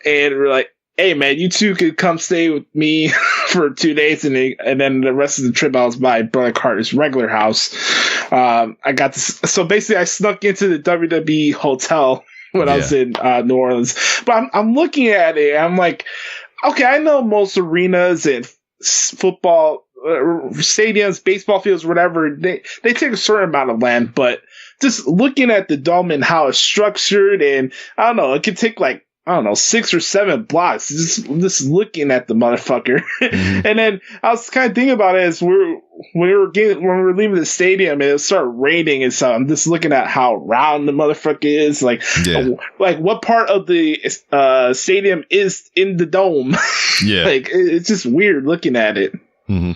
and we're like, hey man, you two could come stay with me for 2 days, and then the rest of the trip I was by Brother Carter's regular house. I got this, so basically I snuck into the WWE hotel when I was in New Orleans. But I'm looking at it, I'm like, okay, I know most arenas and football stadiums, baseball fields, whatever, they take a certain amount of land, but just looking at the dome and how it's structured, and I don't know, it could take like, I don't know, 6 or 7 blocks just looking at the motherfucker. Mm-hmm. And then I was kind of thinking about it as when we were leaving the stadium and it started raining and so I'm just looking at how round the motherfucker is. Like what part of the stadium is in the dome? Yeah. Like it's just weird looking at it. Mm-hmm.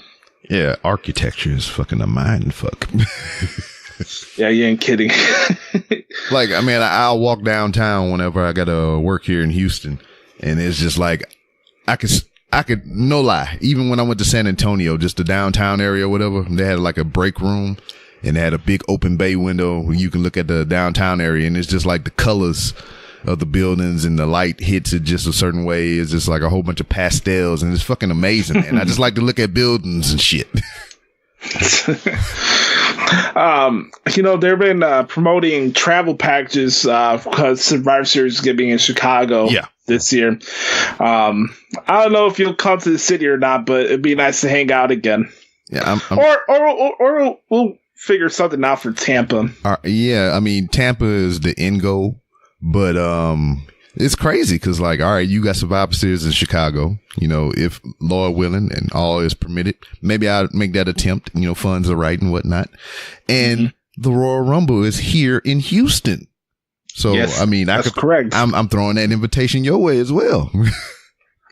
Yeah, architecture is fucking a mind fuck. Yeah, you ain't kidding. Like, I mean, I'll walk downtown whenever I got to work here in Houston, and it's just like, I could, no lie, even when I went to San Antonio, just the downtown area or whatever, they had like a break room, and they had a big open bay window where you can look at the downtown area, and it's just like the colors of the buildings and the light hits it just a certain way. It's just like a whole bunch of pastels, and it's fucking amazing, man. I just like to look at buildings and shit. You know, they've been promoting travel packages because Survivor Series is going to be in Chicago this year. I don't know if you'll come to the city or not, but it'd be nice to hang out again. Yeah, or we'll figure something out for Tampa. Yeah, I mean, Tampa is the end goal, but it's crazy because, like, all right, you got Survivor Series in Chicago. You know, if law willing and all is permitted, maybe I'll make that attempt. You know, funds are right and whatnot. And the Royal Rumble is here in Houston. So, yes, I mean, that's correct. I'm throwing that invitation your way as well.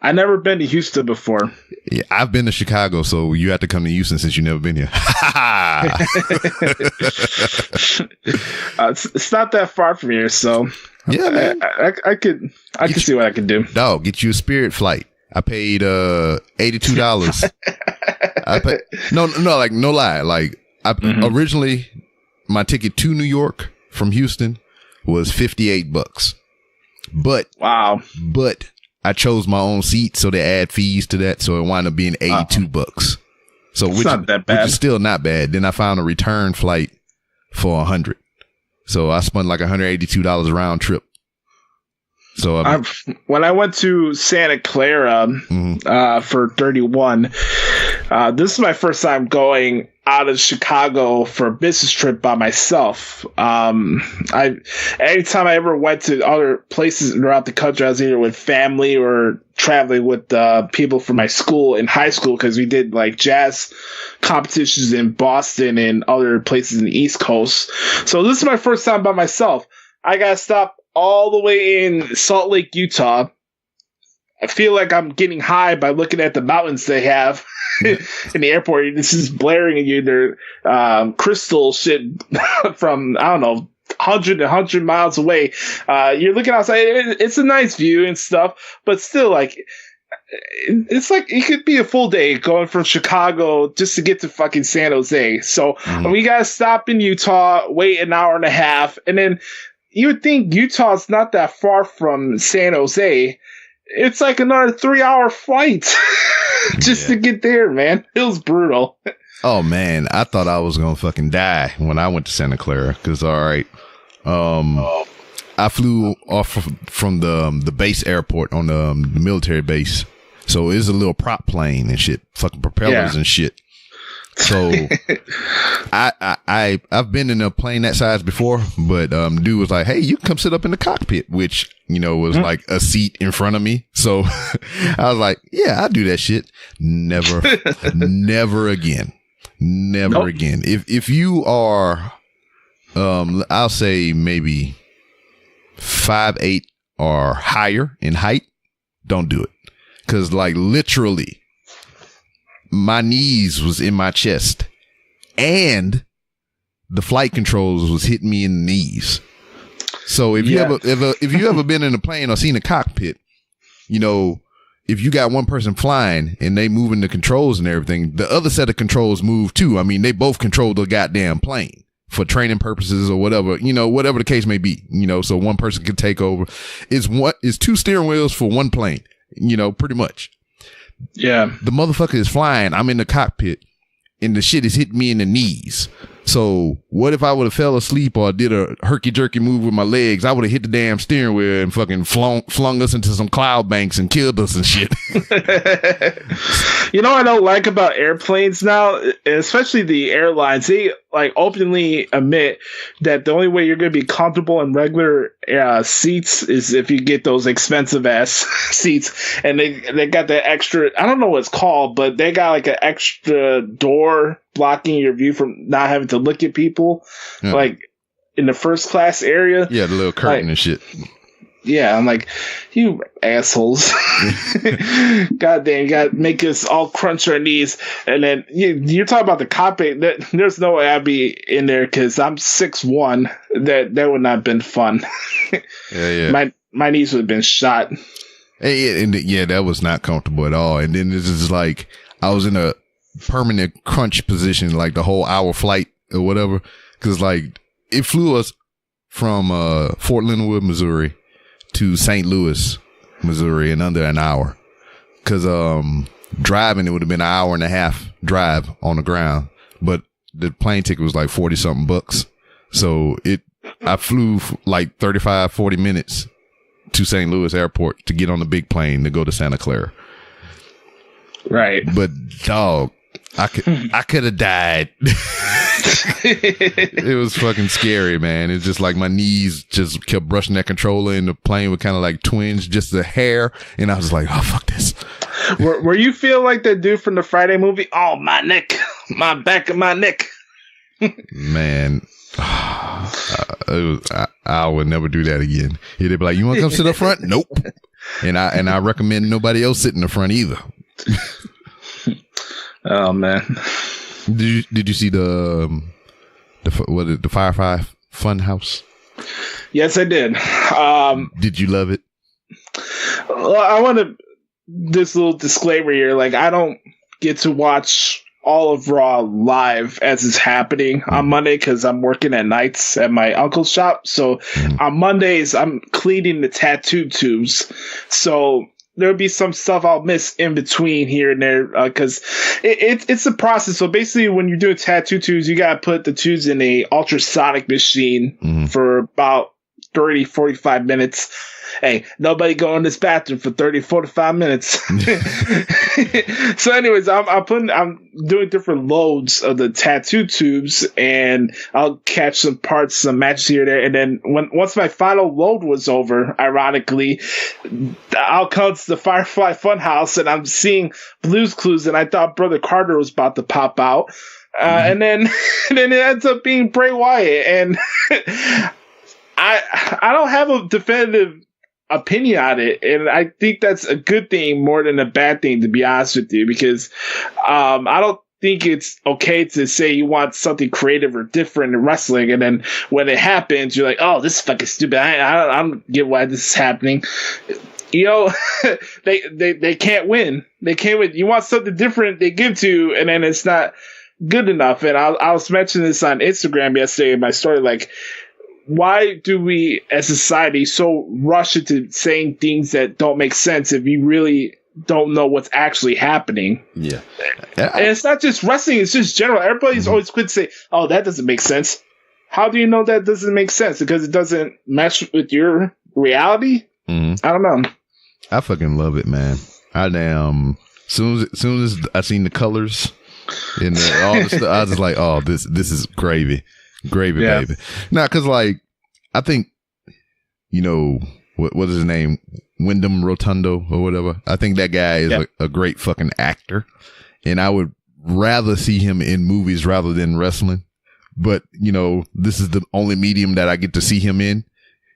I've never been to Houston before. Yeah, I've been to Chicago, so you have to come to Houston since you've never been here. It's not that far from here, so yeah, man. I could see what I can do. Dog, get you a Spirit flight. I paid $82. No, like no lie. Like originally, my ticket to New York from Houston was $58. But I chose my own seat, so they add fees to that, so it wound up being $82. So which not that bad. Which is still not bad. Then I found a return flight for $100. So I spent like $182 round trip. So when I went to Santa Clara for 31, this is my first time going out of Chicago for a business trip by myself. Anytime I ever went to other places throughout the country, I was either with family or traveling with people from my school in high school, because we did like jazz competitions in Boston and other places in the East Coast. So this is my first time by myself. I got to stop all the way in Salt Lake, Utah. I feel like I'm getting high by looking at the mountains they have in the airport. This is blaring at you. They're crystal shit from, I don't know, 100 miles away. You're looking outside. It's a nice view and stuff, but still, like, it's like it could be a full day going from Chicago just to get to fucking San Jose. So we got to stop in Utah, wait an hour and a half, and then you would think Utah's not that far from San Jose. It's like another 3-hour flight just to get there, man. It was brutal. Oh, man. I thought I was going to fucking die when I went to Santa Clara. Because, all right, I flew off from the base airport on the military base. So it's a little prop plane and shit. Fucking propellers and shit. So I've been in a plane that size before, but dude was like, hey, you can come sit up in the cockpit, which, you know, was like a seat in front of me. So I was like, yeah, I'll do that shit. Never again. Never again. If you are, I'll say maybe 5'8" or higher in height, don't do it. 'Cause like literally my knees was in my chest and the flight controls was hitting me in the knees. So if you ever been in a plane or seen a cockpit, you know, if you got one person flying and they moving the controls and everything, the other set of controls move too. I mean, they both control the goddamn plane for training purposes or whatever, you know, whatever the case may be, you know, so one person can take over. It's two steering wheels for one plane, you know, pretty much. Yeah. The motherfucker is flying. I'm in the cockpit and the shit is hitting me in the knees. So what if I would have fell asleep or did a herky jerky move with my legs? I would have hit the damn steering wheel and fucking flung us into some cloud banks and killed us and shit. You know what I don't like about airplanes now, especially the airlines, they like openly admit that the only way you're going to be comfortable in regular seats is if you get those expensive ass seats, and they got that extra, I don't know what it's called, but they got like an extra door blocking your view from not having to look at people, like in the first class area. Yeah, the little curtain and shit. Yeah, I'm like, you assholes. Goddamn, you got to make us all crunch our knees. And then you're talking about the cockpit. There's no way I'd be in there because I'm 6'1". That would not have been fun. Yeah. My knees would have been shot. Yeah, that was not comfortable at all. And then this is like, I was in a permanent crunch position like the whole hour flight or whatever. Because like, it flew us from Fort Leonard Wood, Missouri to St. Louis, Missouri in under an hour. Cause, driving, it would have been an hour and a half drive on the ground, but the plane ticket was like 40 something bucks. So I flew like 35, 40 minutes to St. Louis airport to get on the big plane to go to Santa Clara. Right. But dog, I could have died. It was fucking scary, man. It's just like my knees just kept brushing that controller and the plane would kind of like twinge just a hair. And I was like, oh, fuck this. Were you feel like that dude from the Friday movie? Oh, my neck, my back of my neck. Man, I would never do that again. He'd be like, you want to come sit up front? Nope. And I recommend nobody else sit in the front either. Oh man. Did you see the Firefly Funhouse? Yes, I did. Did you love it? Well, I want to this little disclaimer here. Like, I don't get to watch all of Raw live as it's happening on Monday because I'm working at nights at my uncle's shop. So on Mondays, I'm cleaning the tattoo tubes. So there'll be some stuff I'll miss in between here and there because it's a process. So basically, when you're doing tattoo tubes, you gotta put the tubes in a ultrasonic machine for about 30, 45 minutes. Hey, nobody go in this bathroom for 30, 45 minutes. So anyways, I'm doing different loads of the tattoo tubes, and I'll catch some parts, some matches here and there. And then once my final load was over, ironically, out comes the Firefly Funhouse, and I'm seeing Blue's Clues, and I thought Brother Carter was about to pop out. And then it ends up being Bray Wyatt. And I don't have a definitive opinion on it, and I think that's a good thing more than a bad thing, to be honest with you, because I don't think it's okay to say you want something creative or different in wrestling, and then when it happens, you're like, oh, this is fucking stupid. I don't get why this is happening. You know, they can't win. They can't win. You want something different, they give to you, and then it's not good enough. And I was mentioning this on Instagram yesterday in my story, like, why do we as a society so rush into saying things that don't make sense if you really don't know what's actually happening? Yeah. And it's not just wrestling, it's just general. Everybody's always quick to say, oh, that doesn't make sense. How do you know that doesn't make sense? Because it doesn't match with your reality? I don't know. I fucking love it, man. I damn. Soon as I seen the colors And all the stuff, I was just like, oh, this is gravy, Yeah. baby. Now, because like I think, you know, what is his name, Wyndham Rotundo or whatever. I think that guy is a great fucking actor, and I would rather see him in movies rather than wrestling. But you know, this is the only medium that I get to see him in.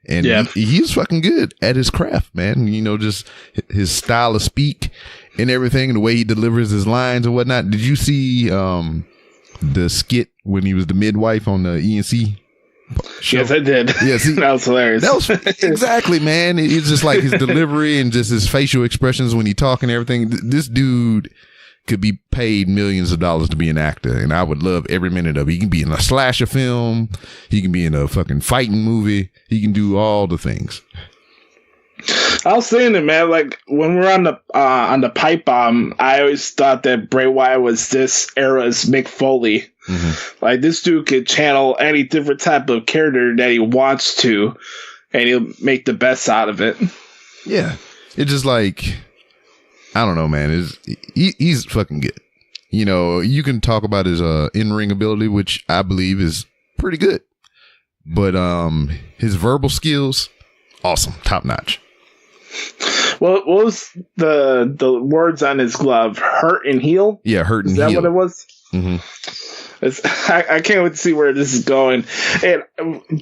And he's fucking good at his craft, man. You know, just his style of speak and everything, and the way he delivers his lines and whatnot. Did you see the skit when he was the midwife on the ENC show? Yes, I did. Yeah, see, that was hilarious. That was exactly, man. It's just like his delivery and just his facial expressions when he talk and everything. This dude could be paid millions of dollars to be an actor, and I would love every minute of it. He can be in a slasher film, he can be in a fucking fighting movie, he can do all the things. I was saying it, man. Like when we're on the pipe bomb, I always thought that Bray Wyatt was this era's Mick Foley. Mm-hmm. Like this dude could channel any different type of character that he wants to, and he'll make the best out of it. Yeah, it's just like, I don't know, man. He's fucking good. You know, you can talk about his in-ring ability, which I believe is pretty good, but his verbal skills, awesome, top notch. Well, what was the words on his glove? Hurt and heal? Yeah, hurt and heal. Is that heal. what it was? Mm-hmm. I can't wait to see where this is going. And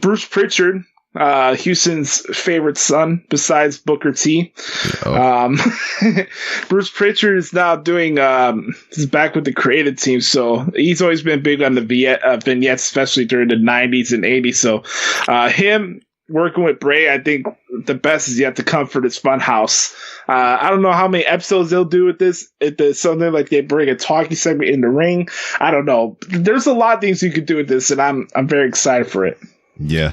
Bruce Pritchard, Houston's favorite son besides Booker T. Bruce Pritchard is now doing, he's back with the creative team. So he's always been big on the vignettes, especially during the 90s and 80s. So him working with Bray, I think the best is yet to come for this Funhouse. I don't know how many episodes they'll do with this. It's something like they bring a talking segment in the ring. I don't know. There's a lot of things you could do with this, and I'm very excited for it. Yeah.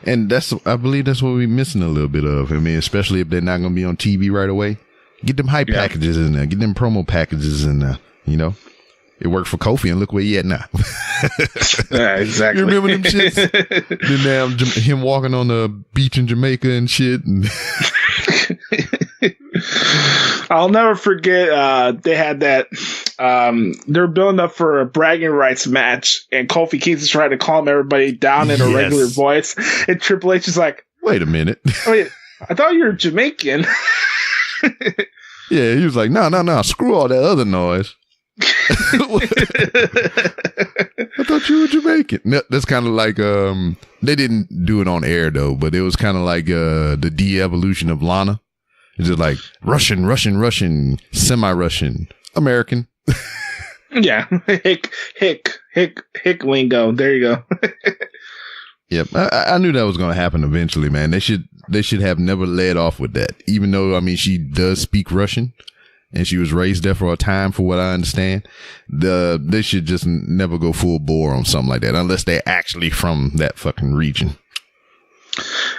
And I believe that's what we're missing a little bit of. I mean, especially if they're not going to be on TV right away. Get them hype packages in there. Get them promo packages in there. You know, it worked for Kofi, and look where he at now. Yeah, exactly. You remember them shits? The damn him walking on the beach in Jamaica and shit. And I'll never forget. They had that. They're building up for a bragging rights match, and Kofi Kingston trying to calm everybody down in a regular voice, and Triple H is like, "Wait a minute, wait, I thought you were Jamaican." Yeah, he was like, "No, screw all that other noise." I thought you were Jamaican. No, that's kind of like they didn't do it on air though, but it was kind of like the de-evolution of Lana. It's just like Russian, semi-Russian, American. Yeah, hick lingo. There you go. Yep, I knew that was going to happen eventually, man. They should have never led off with that. Even though, I mean, she does speak Russian, and she was raised there for a time, for what I understand. They should just never go full bore on something like that, unless they're actually from that fucking region.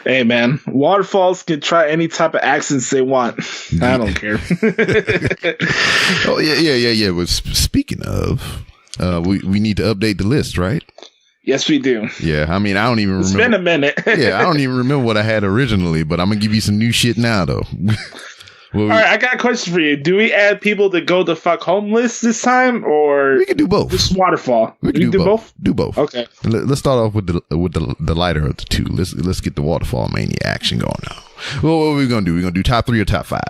Hey, man, Waterfalls can try any type of accents they want. I don't care. Oh, yeah. Well, speaking of, we need to update the list, right? Yes, we do. Yeah, I mean, I don't even remember. It's been a minute. Yeah, I don't even remember what I had originally, but I'm going to give you some new shit now, though. All right, I got a question for you. Do we add people to go to fuck home list this time, or we can do both? Just Waterfall. We can do both. Do both. Okay. Let's start off with the lighter of the two. Let's get the Waterfall Mania action going now. Well, what are we gonna do? We're gonna do top 3 or top 5?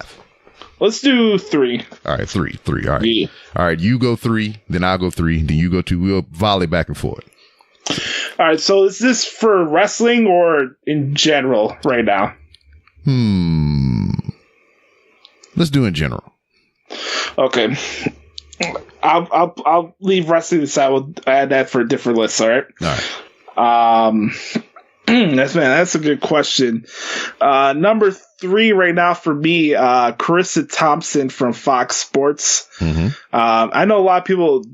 Let's do 3. All right, 3. All right. Yeah. All right. You go 3, then I'll go 3, then you go 2. We'll volley back and forth. All right. So is this for wrestling or in general right now? Let's do in general. Okay. I'll leave wrestling aside. We'll add that for a different list. All right. That's a good question. Number 3 right now for me, Carissa Thompson from Fox Sports. Mm-hmm. I know a lot of people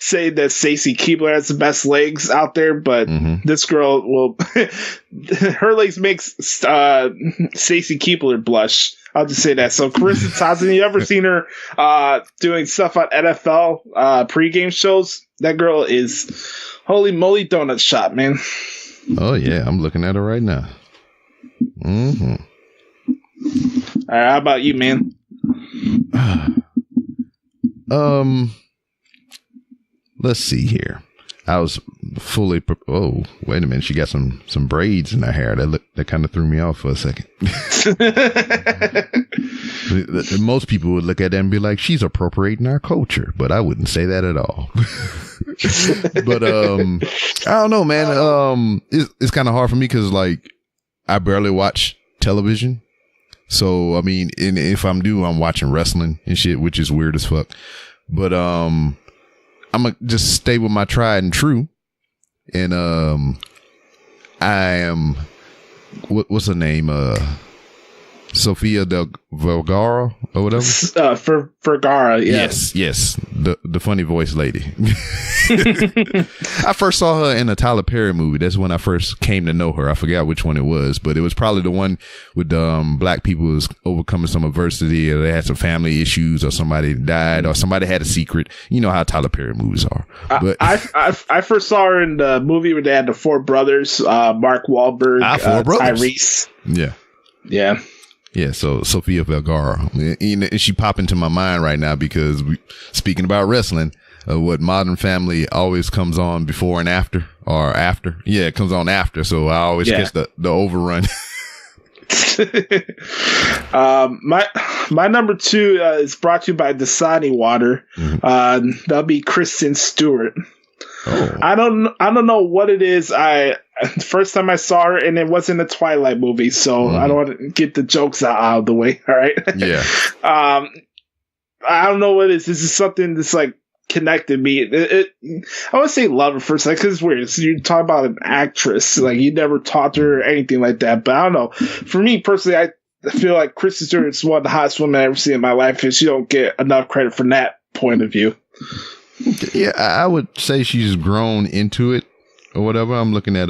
say that Stacy Keibler has the best legs out there, but this girl her legs makes Stacy Keibler blush. I'll just say that. So Carissa Thompson, you ever seen her doing stuff on NFL pregame shows? That girl is holy moly donut shop, man. Oh yeah, I'm looking at her right now. Mm-hmm. All right, how about you, man? let's see here. I was fully. Oh, wait a minute. She got some braids in her hair. That kind of threw me off for a second. Most people would look at that and be like, "She's appropriating our culture," but I wouldn't say that at all. But I don't know, man. It's kind of hard for me because like I barely watch television. So I mean, if I'm watching wrestling and shit, which is weird as fuck. But I'm gonna just stay with my tried and true, and I am what's her name? Sofia del Vergara or whatever. Vergara, yeah. Yes, the funny voice lady. I first saw her in a Tyler Perry movie. That's when I first came to know her. I forgot which one it was, but it was probably the one with black people who was overcoming some adversity, or they had some family issues, or somebody died, or somebody had a secret. You know how Tyler Perry movies are. But I first saw her in the movie where they had the four brothers, Mark Wahlberg, Tyrese. Yeah. Yeah, so Sofia Vergara, and she popped into my mind right now because speaking about wrestling, what Modern Family always comes on before and after, or after. Yeah, it comes on after, so I always catch the overrun. My number 2 is brought to you by Dasani Water. Mm-hmm. That'll be Kristen Stewart. Oh. I don't know what it is. The first time I saw her, and it wasn't a Twilight movie, so I don't want to get the jokes out of the way. All right. Yeah. I don't know what it is. This is something that's like connected me. I want to say love at first sight because it's weird. So you talk about an actress, like you never talked to her or anything like that. But I don't know. For me personally, I feel like Kristen Stewart is one of the hottest women I've ever seen in my life, and she don't get enough credit from that point of view. Yeah, I would say she's grown into it or whatever. I'm looking at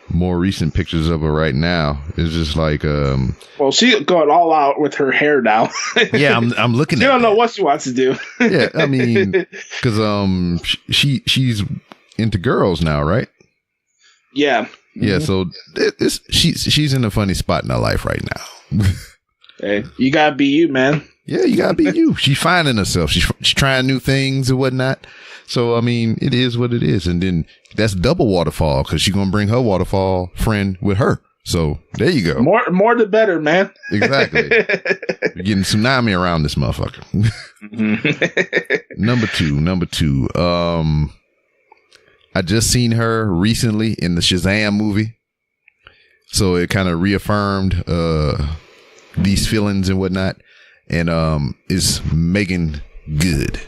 more recent pictures of her right now. It's just like well, she's going all out with her hair now. Yeah, I'm looking at. She don't know what she wants to do. Yeah, I mean, because she's into girls now, right? Yeah. Yeah, so she's in a funny spot in her life right now. Hey, you gotta be you, man. Yeah, you gotta be you. She's finding herself. She's trying new things and whatnot. So I mean, it is what it is. And then that's double waterfall because she's gonna bring her waterfall friend with her. So there you go. More the better, man. Exactly. We're getting tsunami around this motherfucker. Number two. I just seen her recently in the Shazam movie, so it kind of reaffirmed these feelings and whatnot. And is Megan Good.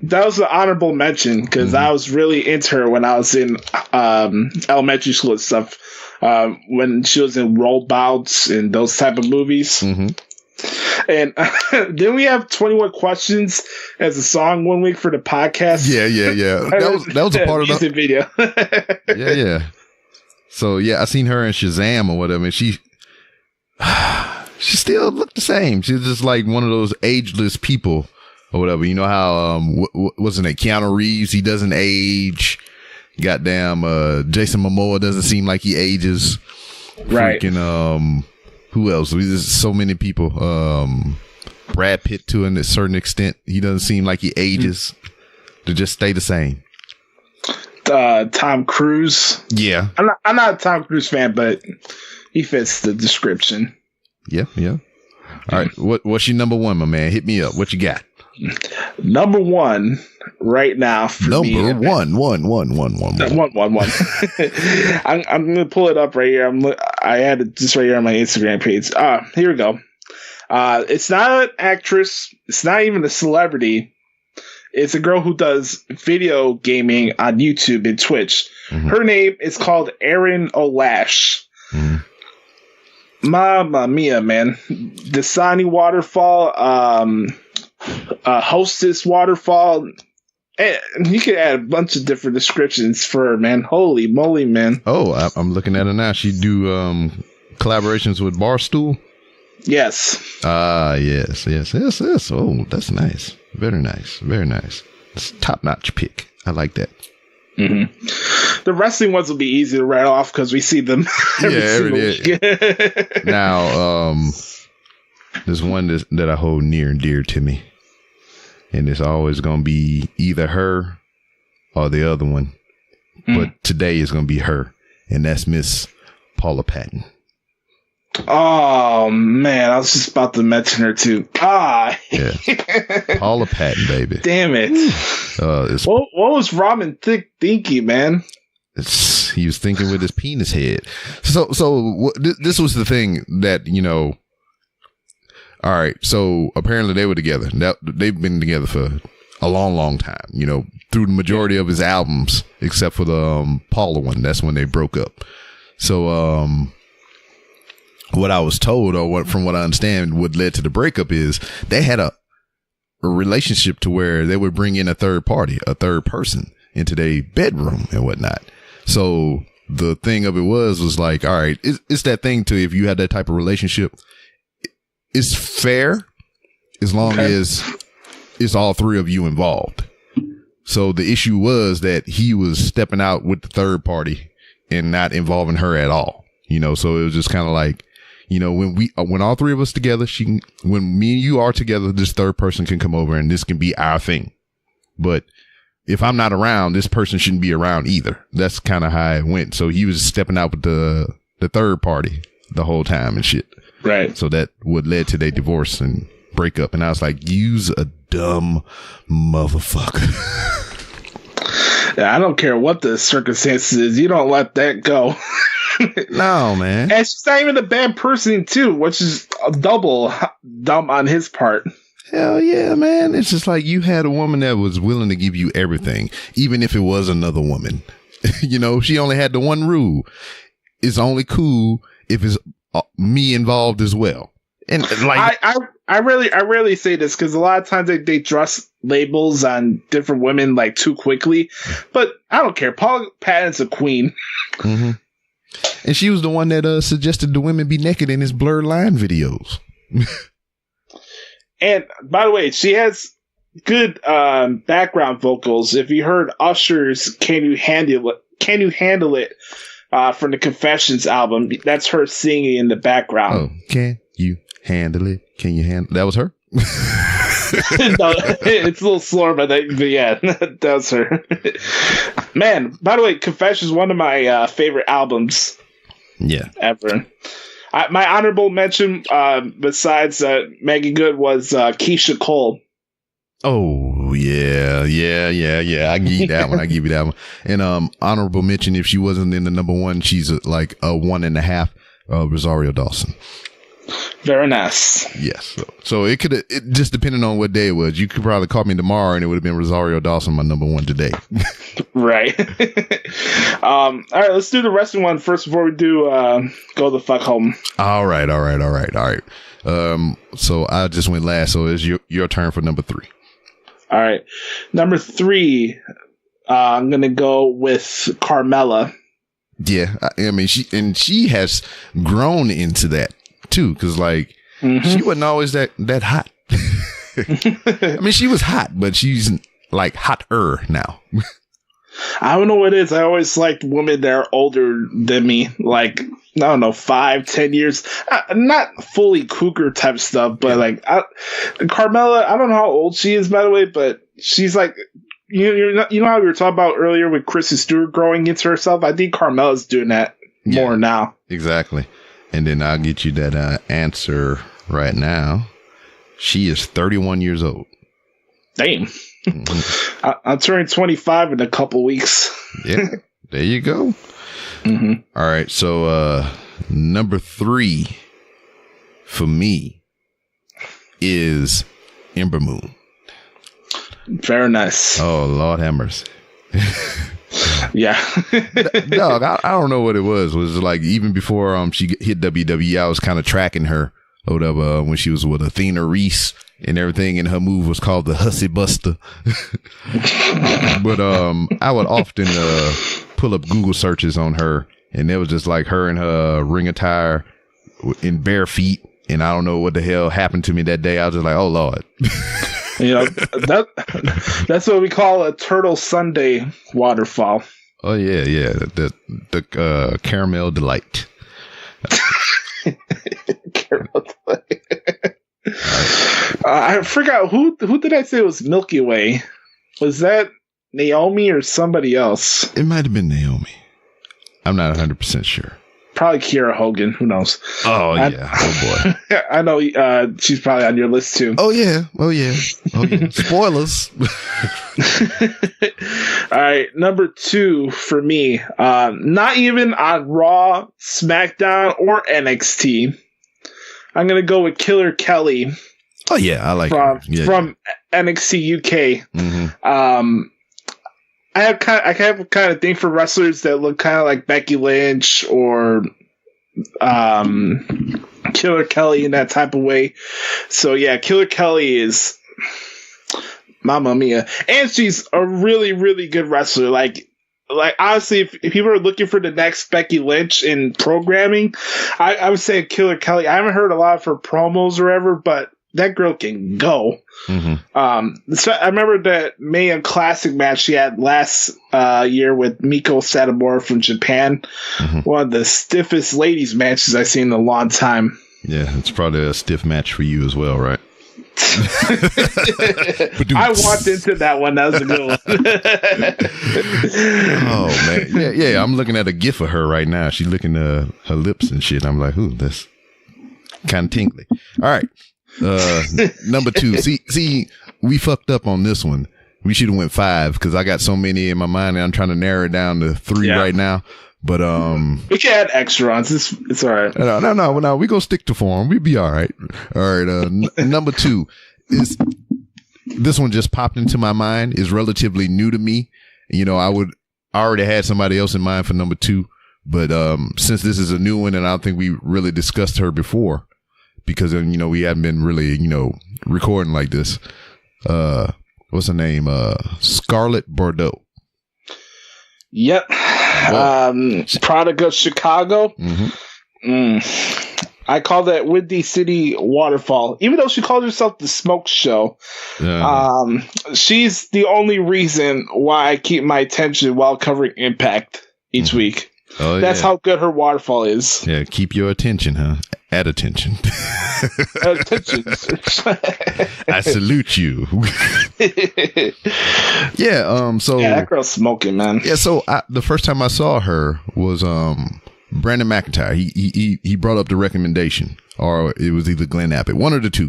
That was an honorable mention because I was really into her when I was in elementary school and stuff. When she was in Roll Bouts and those type of movies. Mm-hmm. And then we have 21 Questions as a song one week for the podcast. Yeah. That was a part of the music video. Yeah. So yeah, I seen her in Shazam or whatever. And she still looked the same. She's just like one of those ageless people or whatever. You know how wasn't it Keanu Reeves? He doesn't age. Goddamn, Jason Momoa doesn't seem like he ages. Right. Freaking, who else? There's so many people. Brad Pitt to a certain extent. He doesn't seem like he ages. To just stay the same. Tom Cruise. Yeah. I'm not a Tom Cruise fan, but he fits the description. Yeah. All right. What's your number 1, my man? Hit me up. What you got? Number 1 right now for me. Number one. I'm gonna pull it up right here. I had it just right here on my Instagram page. Here we go. It's not an actress. It's not even a celebrity. It's a girl who does video gaming on YouTube and Twitch. Mm-hmm. Her name is called Erin O'Lash. Mm-hmm. Mamma mia, man. Dasani Waterfall, Hostess Waterfall. And you can add a bunch of different descriptions for her, man. Holy moly, man. Oh, I'm looking at her now. She do collaborations with Barstool? Yes. Yes. Oh, that's nice. Very nice. It's a top-notch pick. I like that. Mm-hmm. The wrestling ones will be easy to write off because we see them every week. Now, there's one that I hold near and dear to me. and it's always going to be either her or the other one. But today is going to be her, and that's Miss Paula Patton. Oh man, I was just about to mention her too. Yeah, Paula Patton, baby. Damn it! What was Robin thinking, man? He was thinking with his penis head. So this was the thing that, you know. All right, so apparently they were together. They've been together for a long, long time. You know, through the majority of his albums, except for the Paula one. That's when they broke up. So what I was told, or from what I understand, what led to the breakup is they had a relationship to where they would bring in a third party, a third person into their bedroom and whatnot. So the thing of it was like, all right, it's that thing to, if you had that type of relationship, it's fair as long as it's all three of you involved. So the issue was that he was stepping out with the third party and not involving her at all. You know, so it was just kind of like, you know, when all three of us together, when me and you are together, this third person can come over and this can be our thing. But if I'm not around, this person shouldn't be around either. That's kind of how it went. So he was stepping out with the third party the whole time and shit. Right. So that would led to their divorce and breakup. And I was like, you's a dumb motherfucker. I don't care what the circumstances is. You don't let that go. No, man. And she's not even a bad person, too, which is a double dumb on his part. Hell yeah, man. It's just like you had a woman that was willing to give you everything, even if it was another woman. You know, she only had the one rule. It's only cool if it's me involved as well. And like, I rarely say this because a lot of times they dress labels on different women like too quickly, but I don't care. Paula Patton's a queen. Mm-hmm. And she was the one that suggested the women be naked in his Blurred Line videos. And by the way, she has good background vocals. If you heard Usher's "Can You Handle It" from the Confessions album, that's her singing in the background. Oh, can you handle it? Can you handle? That was her. No, it's a little slower, but yeah, that's her. Man, by the way, Confessions is one of my favorite albums. Yeah, ever. My honorable mention, besides Maggie Good, was Keisha Cole. Oh yeah. I give you that one. And honorable mention, if she wasn't in the number one, she's like a 1.5. Rosario Dawson. Very nice. Yes. So it just depending on what day it was. You could probably call me tomorrow and it would have been Rosario Dawson, my number one today. Right. All right, let's do the wrestling one first before we do go the fuck home. All right. So I just went last, so it's your turn for number 3. All right. Number 3, I'm going to go with Carmella. Yeah, I mean, she has grown into that too, because like she wasn't always that hot. I mean, she was hot, but she's like hotter now. I don't know what it is. I always liked women that are older than me, like, I don't know, 5-10 years. Not fully cougar type stuff, but like Carmella. I don't know how old she is, by the way, but she's like. You know how we were talking about earlier with Kristen Stewart growing into herself? I think Carmella's doing that more now. Exactly. And then I'll get you that answer right now. She is 31 years old. Damn. Mm-hmm. I'm turning 25 in a couple weeks. Yeah, there you go. Mm-hmm. All right. So number 3 for me is Ember Moon. Very nice. Oh, Lord have mercy. Yeah. Dog, I don't know what it was. It was like even before she hit WWE, I was kind of tracking her or whatever when she was with Athena Reese and everything, and her move was called the Hussy Buster. But I would often pull up Google searches on her, and it was just like her in her ring attire in bare feet, and I don't know what the hell happened to me that day. I was just like, oh Lord. You know, that's what we call a Turtle Sunday waterfall. Oh yeah, the caramel delight. Caramel delight. I forgot who did I say was Milky Way? Was that Naomi or somebody else? It might have been Naomi. I'm not 100% sure. Probably Kiera Hogan. Who knows? Oh, yeah. Oh, boy. I know she's probably on your list, too. Oh, yeah. Spoilers. All right. Number 2 for me. Not even on Raw, SmackDown, or NXT. I'm going to go with Killer Kelly. Oh, yeah. I like from NXT UK. Mm-hmm. I have kind of thing for wrestlers that look kind of like Becky Lynch or Killer Kelly in that type of way. So yeah, Killer Kelly is Mamma Mia, and she's a really, really good wrestler. Like honestly, if people are looking for the next Becky Lynch in programming, I would say Killer Kelly. I haven't heard a lot of her promos or ever, but that girl can go. Mm-hmm. So I remember that Mania Classic match she had last year with Miko Satomura from Japan. Mm-hmm. One of the stiffest ladies matches I've seen in a long time. Yeah, it's probably a stiff match for you as well, right? I walked into that one. That was a good one. Oh, man. Yeah, I'm looking at a gif of her right now. She's looking at her lips and shit. I'm like, ooh, that's kind of tingly. All right. Number 2. See, we fucked up on this one. We should have went 5 because I got so many in my mind and I'm trying to narrow it down to 3 right now. But we can add extra on. It's all right. No. We gonna stick to form. We be all right. All right. Number 2 is this one just popped into my mind. Is relatively new to me. You know, I already had somebody else in mind for number 2, but since this is a new one and I don't think we really discussed her before. Because, you know, we hadn't been really, you know, recording like this. What's her name? Scarlett Bordeaux. Yep. Product of Chicago. Mm-hmm. I call that Windy City Waterfall. Even though she calls herself the Smoke Show. She's the only reason why I keep my attention while covering Impact each week. Oh, that's how good her waterfall is. Yeah, keep your attention, huh? At attention. Attention. I salute you. Yeah, so yeah, that girl's smoking, man. Yeah, so the first time I saw her was Brandon McIntyre. He brought up the recommendation, or it was either Glenn Abbott. One of the two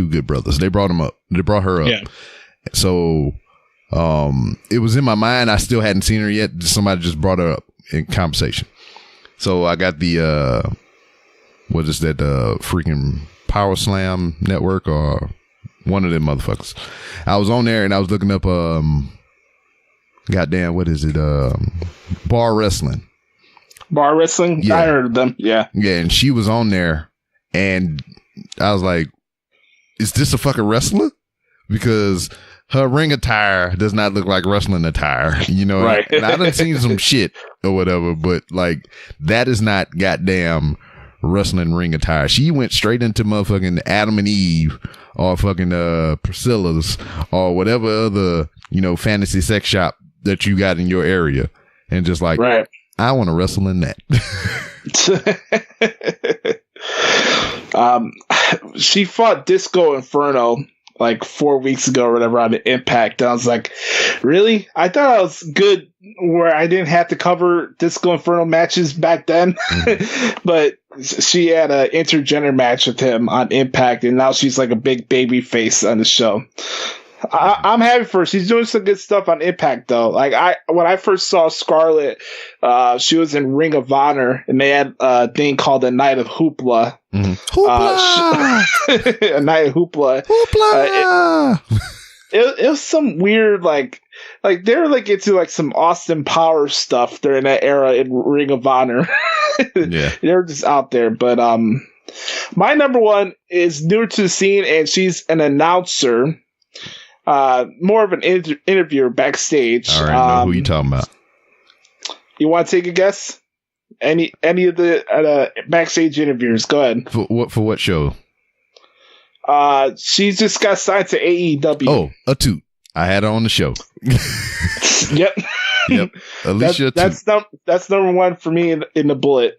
good brothers. They brought him up. They brought her up. Yeah. So it was in my mind. I still hadn't seen her yet. Somebody just brought her up in conversation. So I got the what is that freaking Power Slam network or one of them motherfuckers. I was on there and I was looking up goddamn, what is it? Bar Wrestling. Bar Wrestling? Yeah. I heard of them. Yeah. Yeah, and she was on there and I was like, is this a fucking wrestler? Because her ring attire does not look like wrestling attire, you know? Right. And I done seen some shit or whatever, but like that is not goddamn wrestling ring attire. She went straight into motherfucking Adam and Eve or fucking Priscilla's or whatever other, you know, fantasy sex shop that you got in your area and just like, right. I want to wrestle in that. She fought Disco Inferno like 4 weeks ago or whatever on the Impact. I was like, really? I thought I was good where I didn't have to cover Disco Inferno matches back then. But she had an intergender match with him on Impact, and now she's like a big baby face on the show. I'm happy for her. She's doing some good stuff on Impact, though. Like when I first saw Scarlett, she was in Ring of Honor, and they had a thing called the Night of Hoopla. Mm-hmm. Hoopla! A Night of Hoopla. Hoopla! It was some weird, like they were like into like some Austin Powers stuff during that era in Ring of Honor. Yeah, they were just out there. But my number 1 is newer to the scene, and she's an announcer. More of an interviewer backstage. I already know who you talking about. You want to take a guess? Any of the backstage interviewers? Go ahead. For what show? She just got signed to AEW. Oh, a toot. I had her on the show. Yep. Alicia. That's number 1 for me in the bullet.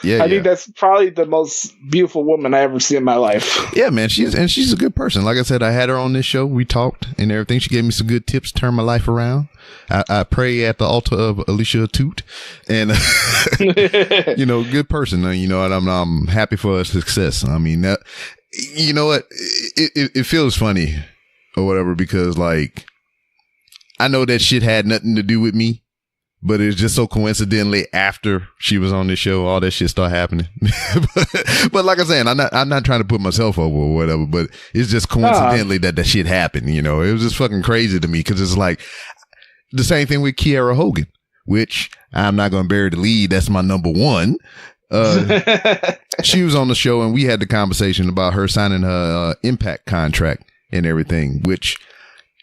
Yeah, I think that's probably the most beautiful woman I ever see in my life. Yeah, man. She's a good person. Like I said, I had her on this show. We talked and everything. She gave me some good tips to turn my life around. I pray at the altar of Alicia Toot, and you know, good person. You know, and I'm happy for her success. I mean, that, you know what? It feels funny or whatever because like I know that shit had nothing to do with me. But it's just so coincidentally after she was on the show, all that shit started happening. but like I'm saying, I'm not trying to put myself over or whatever, but it's just coincidentally that shit happened. You know, it was just fucking crazy to me because it's like the same thing with Kiera Hogan, which I'm not going to bury the lead. That's my number one. She was on the show and we had the conversation about her signing her Impact contract and everything, which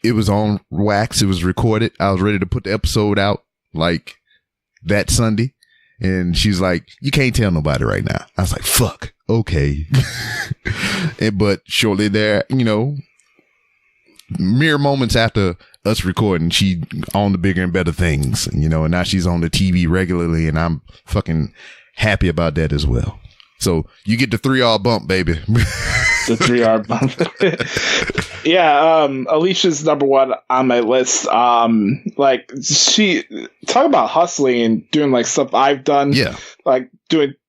it was on wax. It was recorded. I was ready to put the episode out like that Sunday, and she's like, "You can't tell nobody right now." I was like, "Fuck, okay." But shortly there, you know, mere moments after us recording, she on the bigger and better things, you know, and now she's on the TV regularly, and I'm fucking happy about that as well. So you get the 3R bump, baby. The 3R bump. Yeah, Alicia's number one on my list. Like she talk about hustling and doing like stuff I've done. Yeah, like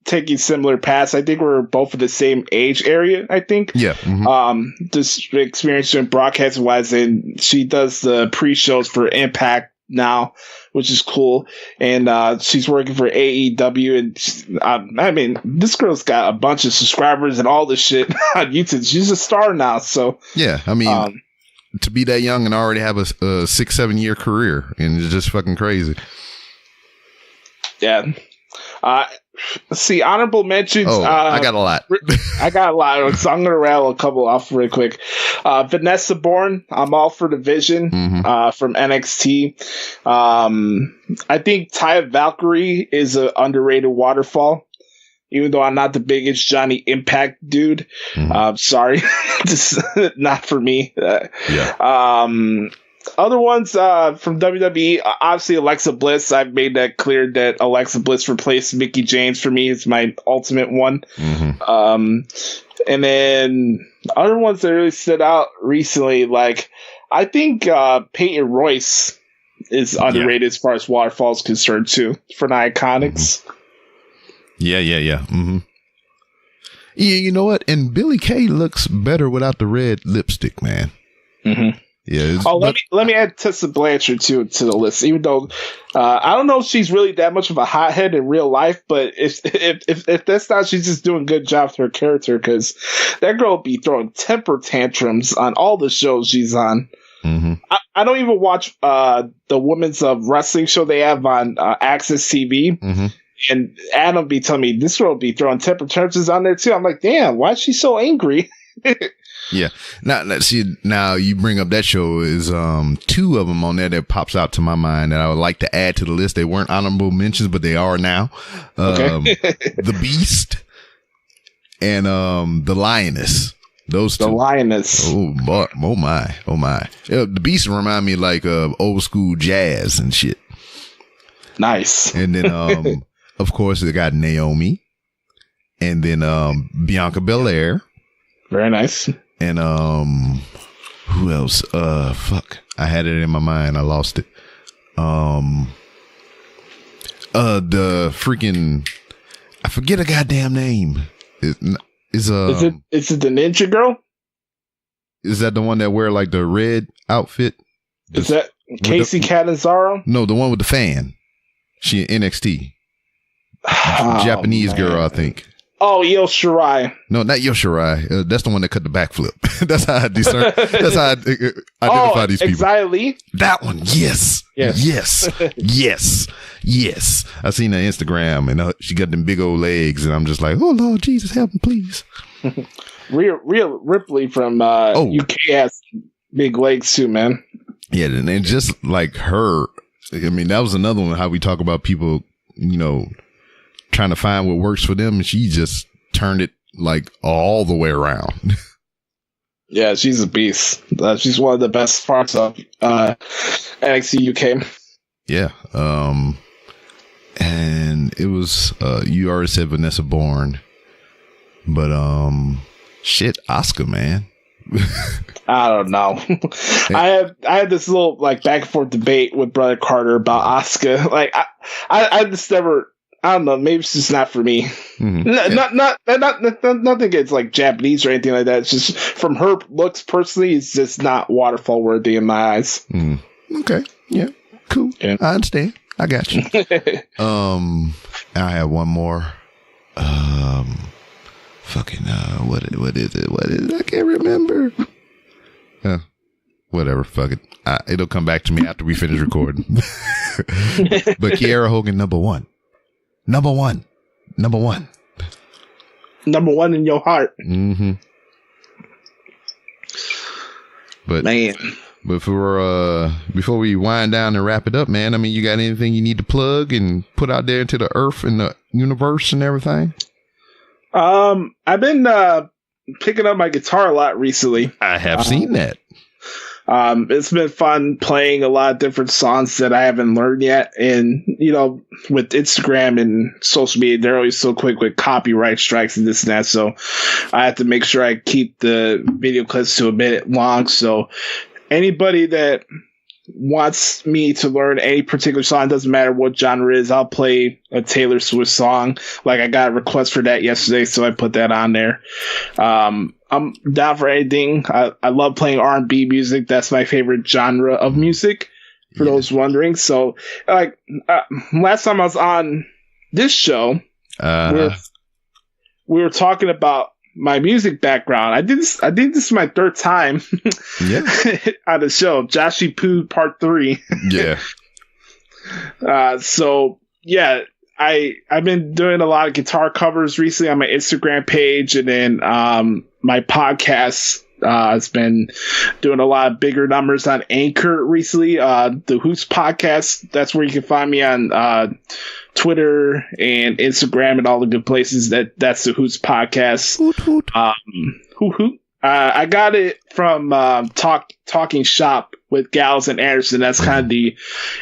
taking similar paths. I think we're both in the same age area. I think. Yeah. Mm-hmm. Just experience doing broadcasting wise, and she does the pre-shows for Impact now, which is cool. And she's working for AEW, and I mean, this girl's got a bunch of subscribers and all this shit on YouTube. She's a star now. So yeah, I mean, to be that young and already have a 6-7 year career, and it's just fucking crazy. Yeah. Let's see, honorable mentions. Oh, I got a lot. I got a lot, so I'm going to rattle a couple off real quick. Vanessa Bourne, I'm all for the Vision from NXT. I think Taya Valkyrie is an underrated waterfall, even though I'm not the biggest Johnny Impact dude. Sorry, just not for me. Yeah. Other ones from WWE, obviously Alexa Bliss. I've made that clear that Alexa Bliss replaced Mickie James for me. It's my ultimate one. And then other ones that really stood out recently, like I think Peyton Royce is underrated as far as waterfall is concerned too, for the Iconics. Yeah. Yeah, you know what? And Billie Kay looks better without the red lipstick, man. Yeah. Let me add Tessa Blanchard to the list. Even though I don't know if she's really that much of a hothead in real life, but if that's not, she's just doing a good job with her character, because that girl will be throwing temper tantrums on all the shows she's on. I don't even watch the women's wrestling show they have on Access TV. And Adam be telling me this girl be throwing temper tantrums on there too. I'm like, damn, why is she so angry? Yeah. Now you bring up that show. Is two of them on there that pops out to my mind that I would like to add to the list. They weren't honorable mentions, but they are now. The Beast and the Lioness. Those two. The Lioness. Oh boy, oh my. Yeah, the Beast remind me like of old school jazz and shit. Nice. And then of course they got Naomi, and then Bianca Belair. Very nice. And who else? Fuck. I had it in my mind. I lost it. The freaking, I forget a goddamn name. Is it the Ninja Girl? Is that the one that wear like the red outfit? Is that Casey Catanzaro? No, the one with the fan. She in NXT. Japanese girl, I think. Oh, Io Shirai. No, not Io Shirai. That's the one that cut the backflip. That's how I discern. That's how I identify these people. Xia Li? That one. Yes. Yes. I seen her Instagram, and she got them big old legs, and I'm just like, oh Lord Jesus, help me, please. Rhea Ripley from UK has big legs too, man. Yeah, and just like her, I mean, that was another one. How we talk about people, you know, trying to find what works for them, and she just turned it like all the way around. Yeah, she's a beast. She's one of the best parts of NXT UK. Yeah. And and it was you already said Vanessa Bourne, but shit, Oscar, man. I don't know. I had this little like back and forth debate with Brother Carter about Asuka. Like I just never. I don't know. Maybe it's just not for me. Nothing against like Japanese or anything like that. It's just from her looks personally, it's just not waterfall worthy in my eyes. Okay. Yeah. Cool. Yeah. I understand. I got you. I have one more. What is it? I can't remember. Whatever. Fuck it. It'll come back to me after we finish recording. But Kiera Hogan, number one in your heart. Mm-hmm. But man, before we wind down and wrap it up, man, I mean, you got anything you need to plug and put out there into the earth and the universe and everything? I've been picking up my guitar a lot recently. I have seen that. It's been fun playing a lot of different songs that I haven't learned yet. And, you know, with Instagram and social media, they're always so quick with copyright strikes and this and that. So I have to make sure I keep the video clips to a minute long. So anybody that wants me to learn any particular song, doesn't matter what genre it is, I'll play a Taylor Swift song. Like I got a request for that yesterday, so I put that on there. I'm down for anything. I love playing R&B music. That's my favorite genre of music, for those wondering. So like last time I was on this show, we were talking about my music background. I think this is my third time on the show. Joshy Poo Part 3. Yeah. So yeah, I've been doing a lot of guitar covers recently on my Instagram page, and then my podcast has been doing a lot of bigger numbers on Anchor recently. The Hoots Podcast, that's where you can find me on Twitter and Instagram and all the good places. That's the Hoots Podcast. Hoot, hoot. Hoot, hoot. I got it from Talking Shop with Gals and Anderson. That's kind of the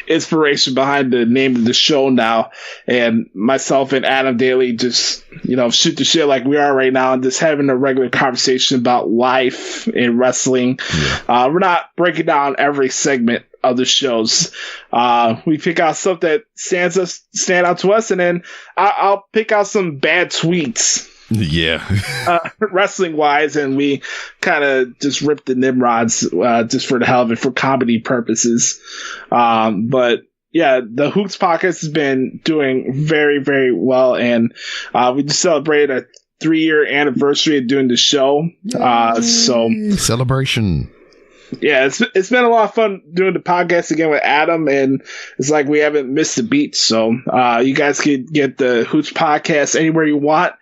inspiration behind the name of the show now. And myself and Adam Daly just, you know, shoot the shit like we are right now and just having a regular conversation about life and wrestling. Yeah. We're not breaking down every segment of the shows. We pick out stuff that stand out to us, and then I'll pick out some bad tweets. Yeah. Wrestling wise, and we kind of just rip the Nimrods just for the hell of it, for comedy purposes. But yeah, the Hoots Podcast has been doing very, very well, and we just celebrated a 3-year anniversary of doing the show. So celebration. Yeah, it's been a lot of fun doing the podcast again with Adam, and it's like we haven't missed a beat. So you guys can get the Hoots Podcast anywhere you want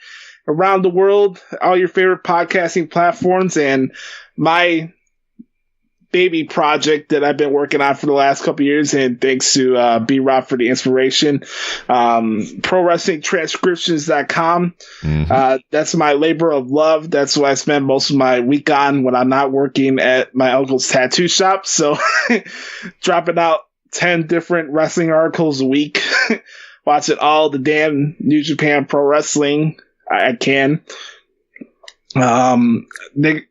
around the world, all your favorite podcasting platforms, and my baby project that I've been working on for the last couple of years, and thanks to B-Rob for the inspiration, ProWrestlingTranscriptions.com. Mm-hmm. That's my labor of love. That's what I spend most of my week on when I'm not working at my uncle's tattoo shop. So dropping out 10 different wrestling articles a week, watching all the damn New Japan Pro Wrestling I can. They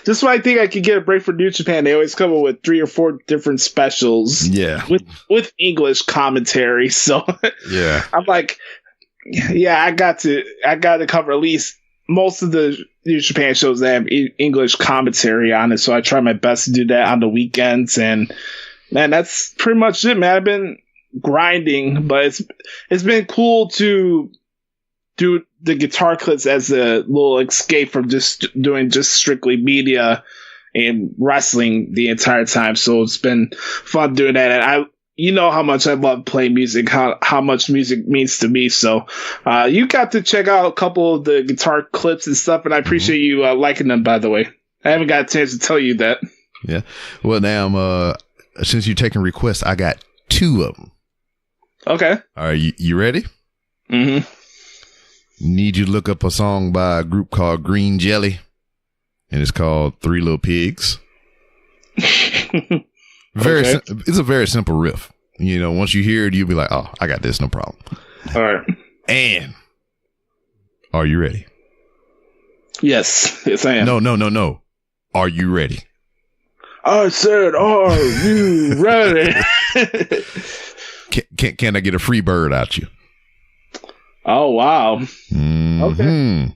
just when I think I could get a break for New Japan, they always come up with 3 or 4 different specials. Yeah. With English commentary. So yeah, I'm like, yeah, I got to cover at least most of the New Japan shows that have English commentary on it. So I try my best to do that on the weekends, and man, that's pretty much it, man. I've been grinding, but it's been cool to do the guitar clips as a little escape from just doing just strictly media and wrestling the entire time. So it's been fun doing that. And you know how much I love playing music, how much music means to me. So you got to check out a couple of the guitar clips and stuff, and I appreciate you liking them, by the way. I haven't got a chance to tell you that. Yeah. Well, now, since you're taking requests, I got 2 of them. Okay. All right. You ready? Mm-hmm. Need you to look up a song by a group called Green Jelly, and it's called 3 Little Pigs. It's a very simple riff. You know, once you hear it, you'll be like, oh, I got this, no problem. All right. And are you ready? Yes. Yes, I am. No. Are you ready? I said, are you ready? Can I get a free bird out you? Oh, wow. Mm-hmm. Okay.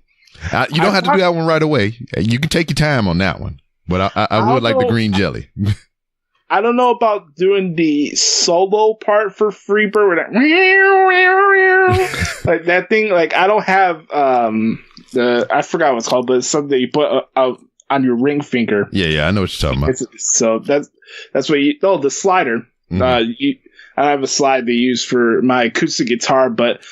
You don't have to do that one right away. You can take your time on that one. But I would like the green jelly. I don't know about doing the solo part for Freebird. Like that thing. Like I don't have I forgot what it's called, but it's something that you put out on your ring finger. Yeah, I know what you're talking about. So that's what you. Oh, the slider. Mm-hmm. I have a slide they use for my acoustic guitar, but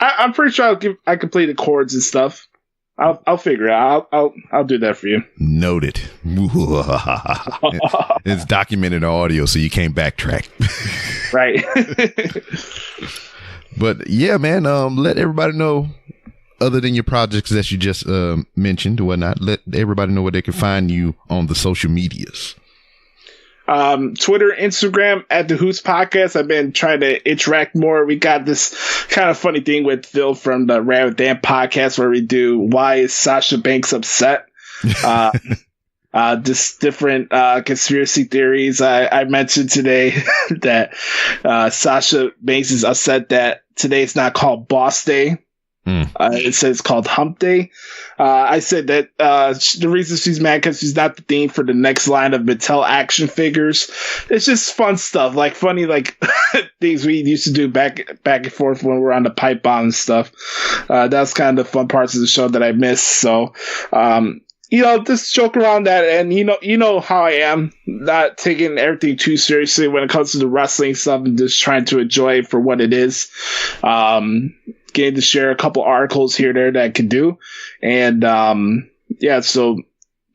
I'm pretty sure I can play the chords and stuff. I'll figure it out. I'll do that for you. Noted. It's documented audio, so you can't backtrack. Right. But yeah, man, let everybody know, other than your projects that you just mentioned or whatnot, let everybody know where they can find you on the social medias. Twitter, Instagram at the Hoots Podcast. I've been trying to interact more. We got this kind of funny thing with Phil from the Rad with Dan podcast where we do Why is Sasha Banks Upset? Just different conspiracy theories. I mentioned today that Sasha Banks is upset that today is not called Boss Day. It says it's called Hump Day. I said that the reason she's mad because she's not the theme for the next line of Mattel action figures. It's just fun stuff, like funny, like things we used to do back and forth when we were on the pipe bomb and stuff. That's kind of the fun parts of the show that I missed. So, just joke around that, and you know how I am, not taking everything too seriously when it comes to the wrestling stuff, and just trying to enjoy it for what it is. Getting to share a couple articles here and there that I could do. And so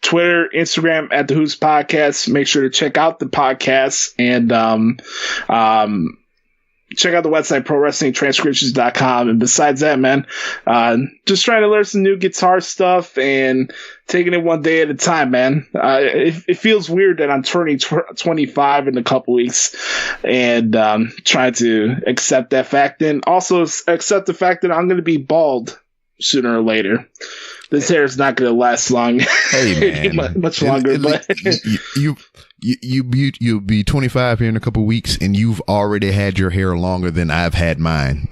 Twitter, Instagram at the Hoots Podcast. Make sure to check out the podcast and check out the website ProWrestlingTranscriptions.com. And besides that, man, just trying to learn some new guitar stuff and taking it one day at a time, man. It feels weird that I'm turning 25 in a couple weeks, and trying to accept that fact, and also accept the fact that I'm going to be bald sooner or later. This hair is not going to last long. Hey, man. much longer. But you'll be 25 here in a couple weeks, and you've already had your hair longer than I've had mine.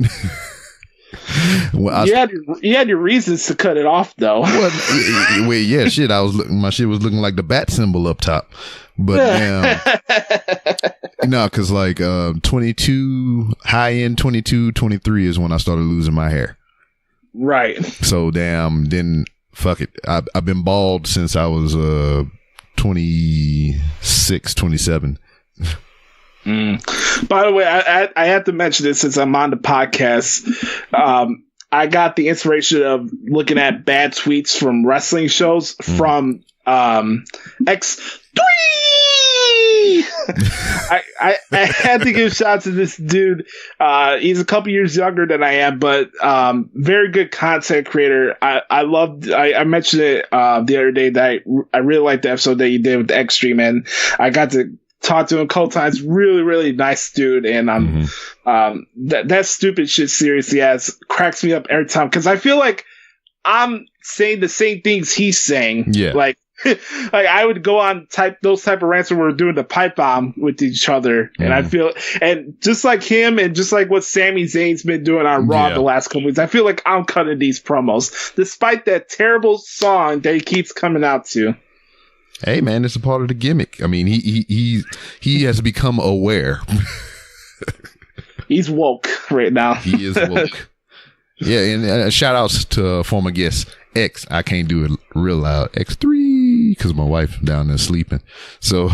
Well, you had your reasons to cut it off, though. Well, yeah, shit. My shit was looking like the bat symbol up top, but because like 22 high end 22, 23 is when I started losing my hair. Right. So then fuck it. I've been bald since I was 26, 27. By the way, I have to mention this since I'm on the podcast. I got the inspiration of looking at bad tweets from wrestling shows from X3. I had to give shout out to this dude. He's a couple years younger than I am, but very good content creator. I mentioned it the other day that I really liked the episode that you did with the Extreme, and I got to talk to him a couple times. Really, really nice dude, and that stupid shit seriously cracks me up every time because I feel like I'm saying the same things he's saying. Yeah, like I would go on those type of rants when we're doing the pipe bomb with each other, and I feel, and just like him, and just like what Sami Zayn's been doing on Raw the last couple weeks, I feel like I'm cutting these promos, despite that terrible song that he keeps coming out to. Hey man, it's a part of the gimmick. I mean, he has become aware. He's woke right now. He is woke. Yeah, and shout outs to former guest X. I can't do it real loud. X3 because my wife down there sleeping. So,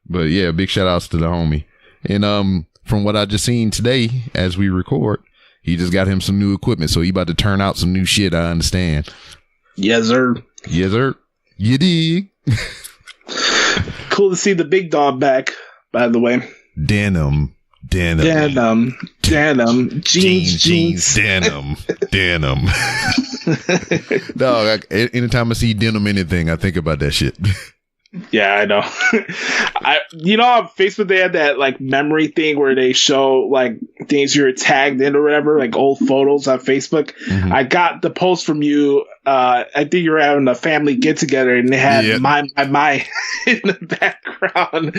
but yeah, big shout outs to the homie. And from what I just seen today as we record, he just got him some new equipment, so he about to turn out some new shit. I understand. Yes, sir. Yes, sir. You dig? Cool to see the big dog back, by the way. Denim. Jeans. Denim. Dog, anytime I see denim anything, I think about that shit. Yeah, I know. On Facebook they had that like memory thing where they show like things you're tagged in or whatever, like old photos on Facebook. Mm-hmm. I got the post from you. I think you were having a family get together and they had my in the background.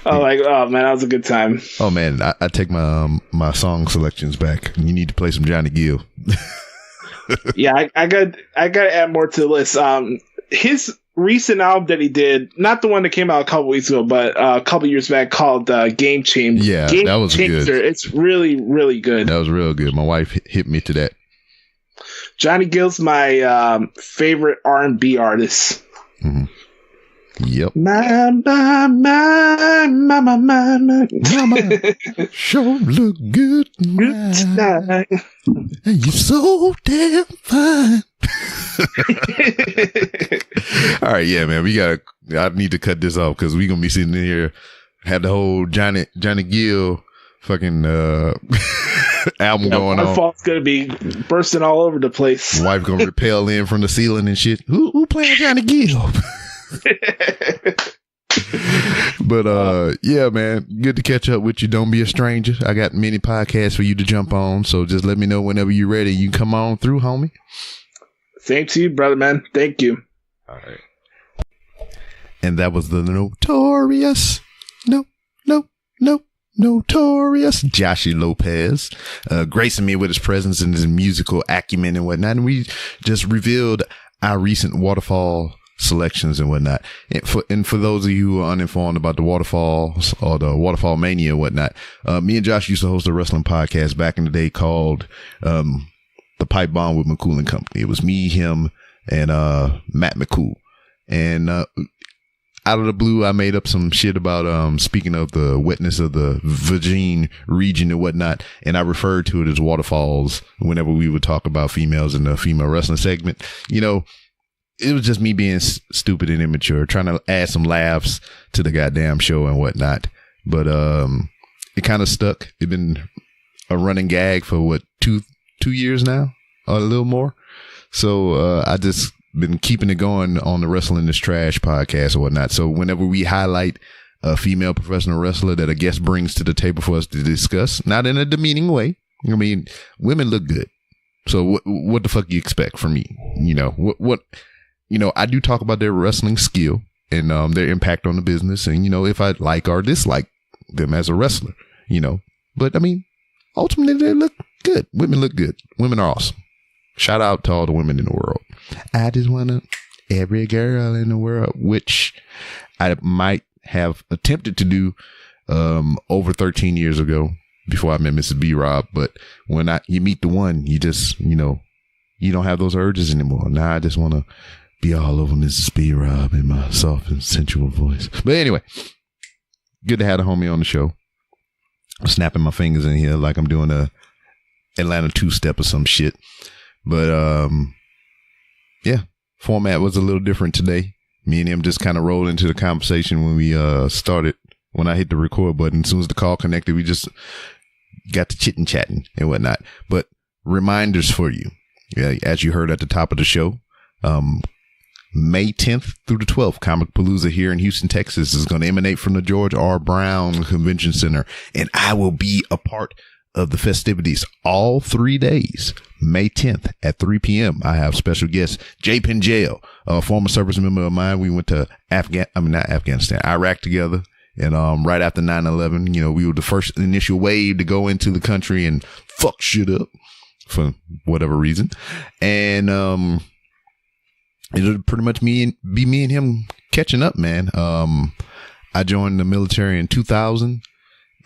I'm like, oh man, that was a good time. Oh man, I take my my song selections back. You need to play some Johnny Gill. Yeah, I got to add more to the list. His recent album that he did, not the one that came out a couple weeks ago, but a couple years back, called Game Changer. Yeah, that was good. It's really, really good. That was real good. My wife hit me to that. Johnny Gill's my favorite R&B artist. Mm-hmm. Yep. My. Mama, sure look good tonight. And you're so damn fine. All right, yeah, man. I need to cut this off because we're gonna be sitting in here, have the whole Johnny Gill fucking album going on. My fault's gonna be bursting all over the place. My wife gonna rappel in from the ceiling and shit. Who playing Johnny Gill? But yeah, man, good to catch up with you. Don't be a stranger. I got many podcasts for you to jump on, so just let me know whenever you're ready. You come on through, homie. Same to you, brother, man. Thank you. All right. And that was the notorious Joshy Lopez, gracing me with his presence and his musical acumen and whatnot. And we just revealed our recent waterfall selections and whatnot. And for those of you who are uninformed about the waterfalls or the waterfall mania and whatnot, me and Josh used to host a wrestling podcast back in the day called The Pipe Bomb with McCool and Company. It was me, him, and Matt McCool. And out of the blue, I made up some shit about speaking of the wetness of the Virgin region and whatnot, and I referred to it as waterfalls whenever we would talk about females in the female wrestling segment. You know, it was just me being stupid and immature, trying to add some laughs to the goddamn show and whatnot. But it kind of stuck. It's been a running gag for what, two years now, or a little more. So I just been keeping it going on the Wrestling is Trash podcast or whatnot. So whenever we highlight a female professional wrestler that a guest brings to the table for us to discuss, not in a demeaning way. I mean, women look good. So what the fuck you expect from me? You know, what you know, I do talk about their wrestling skill and their impact on the business, and you know, if I like or dislike them as a wrestler, you know. But I mean, ultimately they look good. Women look good. Women are awesome. Shout out to all the women in the world. I just want to every girl in the world, which I might have attempted to do over 13 years ago before I met Mrs. B. Rob. But when you meet the one, you just, you know, you don't have those urges anymore. Now I just want to be all over Mrs. B. Rob in my soft and sensual voice. But anyway, good to have the homie on the show. I'm snapping my fingers in here like I'm doing a Atlanta two-step or some shit. But yeah, format was a little different today. Me and him just kind of rolled into the conversation when we started. When I hit the record button, as soon as the call connected, we just got to chitting chatting and whatnot. But reminders for you, yeah, as you heard at the top of the show, May 10th through the 12th, Comic Palooza here in Houston, Texas is going to emanate from the George R. Brown Convention Center, and I will be a part of the festivities all 3 days. May 10th at 3 p.m. I have special guest Jay Penjell, a former service member of mine. We went to Iraq together. And right after 9/11, you know, we were the first initial wave to go into the country and fuck shit up for whatever reason. And it'll pretty much be me and him catching up, man. I joined the military in 2000.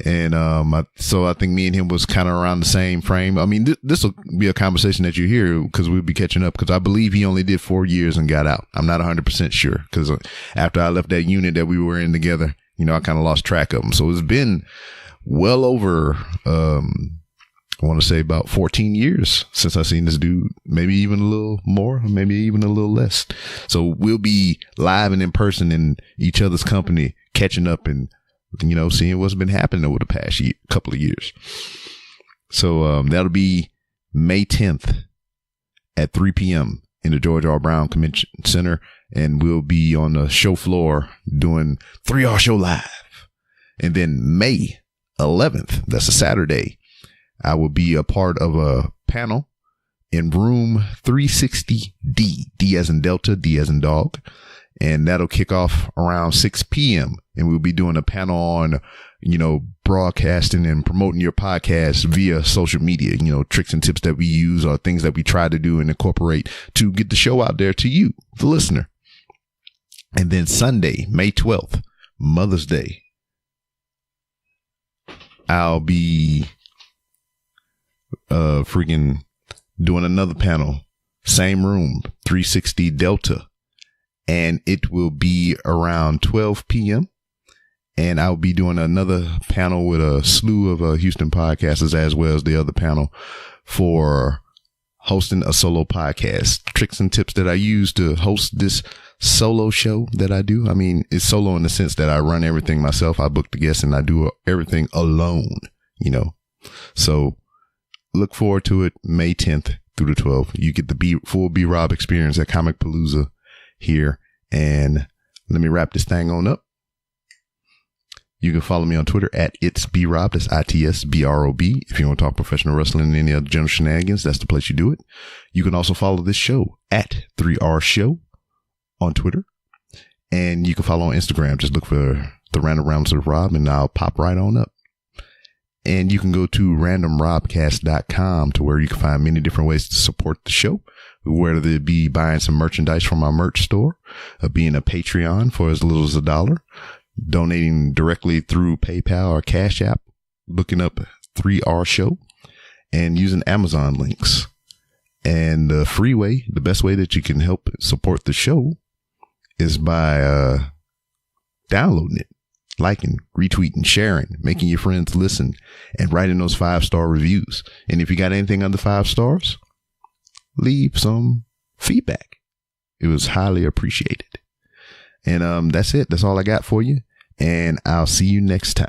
And so I think me and him was kind of around the same frame. I mean, this will be a conversation that you hear because we'll be catching up, because I believe he only did 4 years and got out. I'm not 100% sure, because after I left that unit that we were in together, you know, I kind of lost track of him. So it's been well over, I want to say about 14 years since I've seen this dude, maybe even a little more, maybe even a little less. So we'll be live and in person in each other's company, catching up and, you know, seeing what's been happening over the past couple of years. So that'll be May 10th at 3 p.m. in the George R. Brown Convention Center. And we'll be on the show floor doing 3R Show Live. And then May 11th, that's a Saturday, I will be a part of a panel in room 360D, D as in Delta, D as in dog. And that'll kick off around 6 p.m. And we'll be doing a panel on, broadcasting and promoting your podcast via social media, tricks and tips that we use or things that we try to do and incorporate to get the show out there to you, the listener. And then Sunday, May 12th, Mother's Day, I'll be freaking doing another panel, same room, 360 Delta. And it will be around 12 p.m. And I'll be doing another panel with a slew of Houston podcasters, as well as the other panel, for hosting a solo podcast. Tricks and tips that I use to host this solo show that I do. I mean, it's solo in the sense that I run everything myself. I book the guests and I do everything alone, So look forward to it May 10th through the 12th. You get the full B-Rob experience at Comic Palooza here. And let me wrap this thing on up. You can follow me on Twitter at It's B-Rob. That's ITSBROB. If you want to talk professional wrestling and any other general shenanigans, that's the place you do it. You can also follow this show at 3R Show on Twitter. And you can follow on Instagram. Just look for the Random Rounds of Rob and I'll pop right on up. And you can go to randomrobcast.com to where you can find many different ways to support the show, whether it be buying some merchandise from our merch store, being a Patreon for as little as $1, donating directly through PayPal or Cash App, looking up 3R Show, and using Amazon links. And the free way, the best way that you can help support the show is by downloading it, liking, retweeting, sharing, making your friends listen, and writing those 5-star reviews. And if you got anything under 5 stars, leave some feedback. It was highly appreciated. And that's it. That's all I got for you. And I'll see you next time.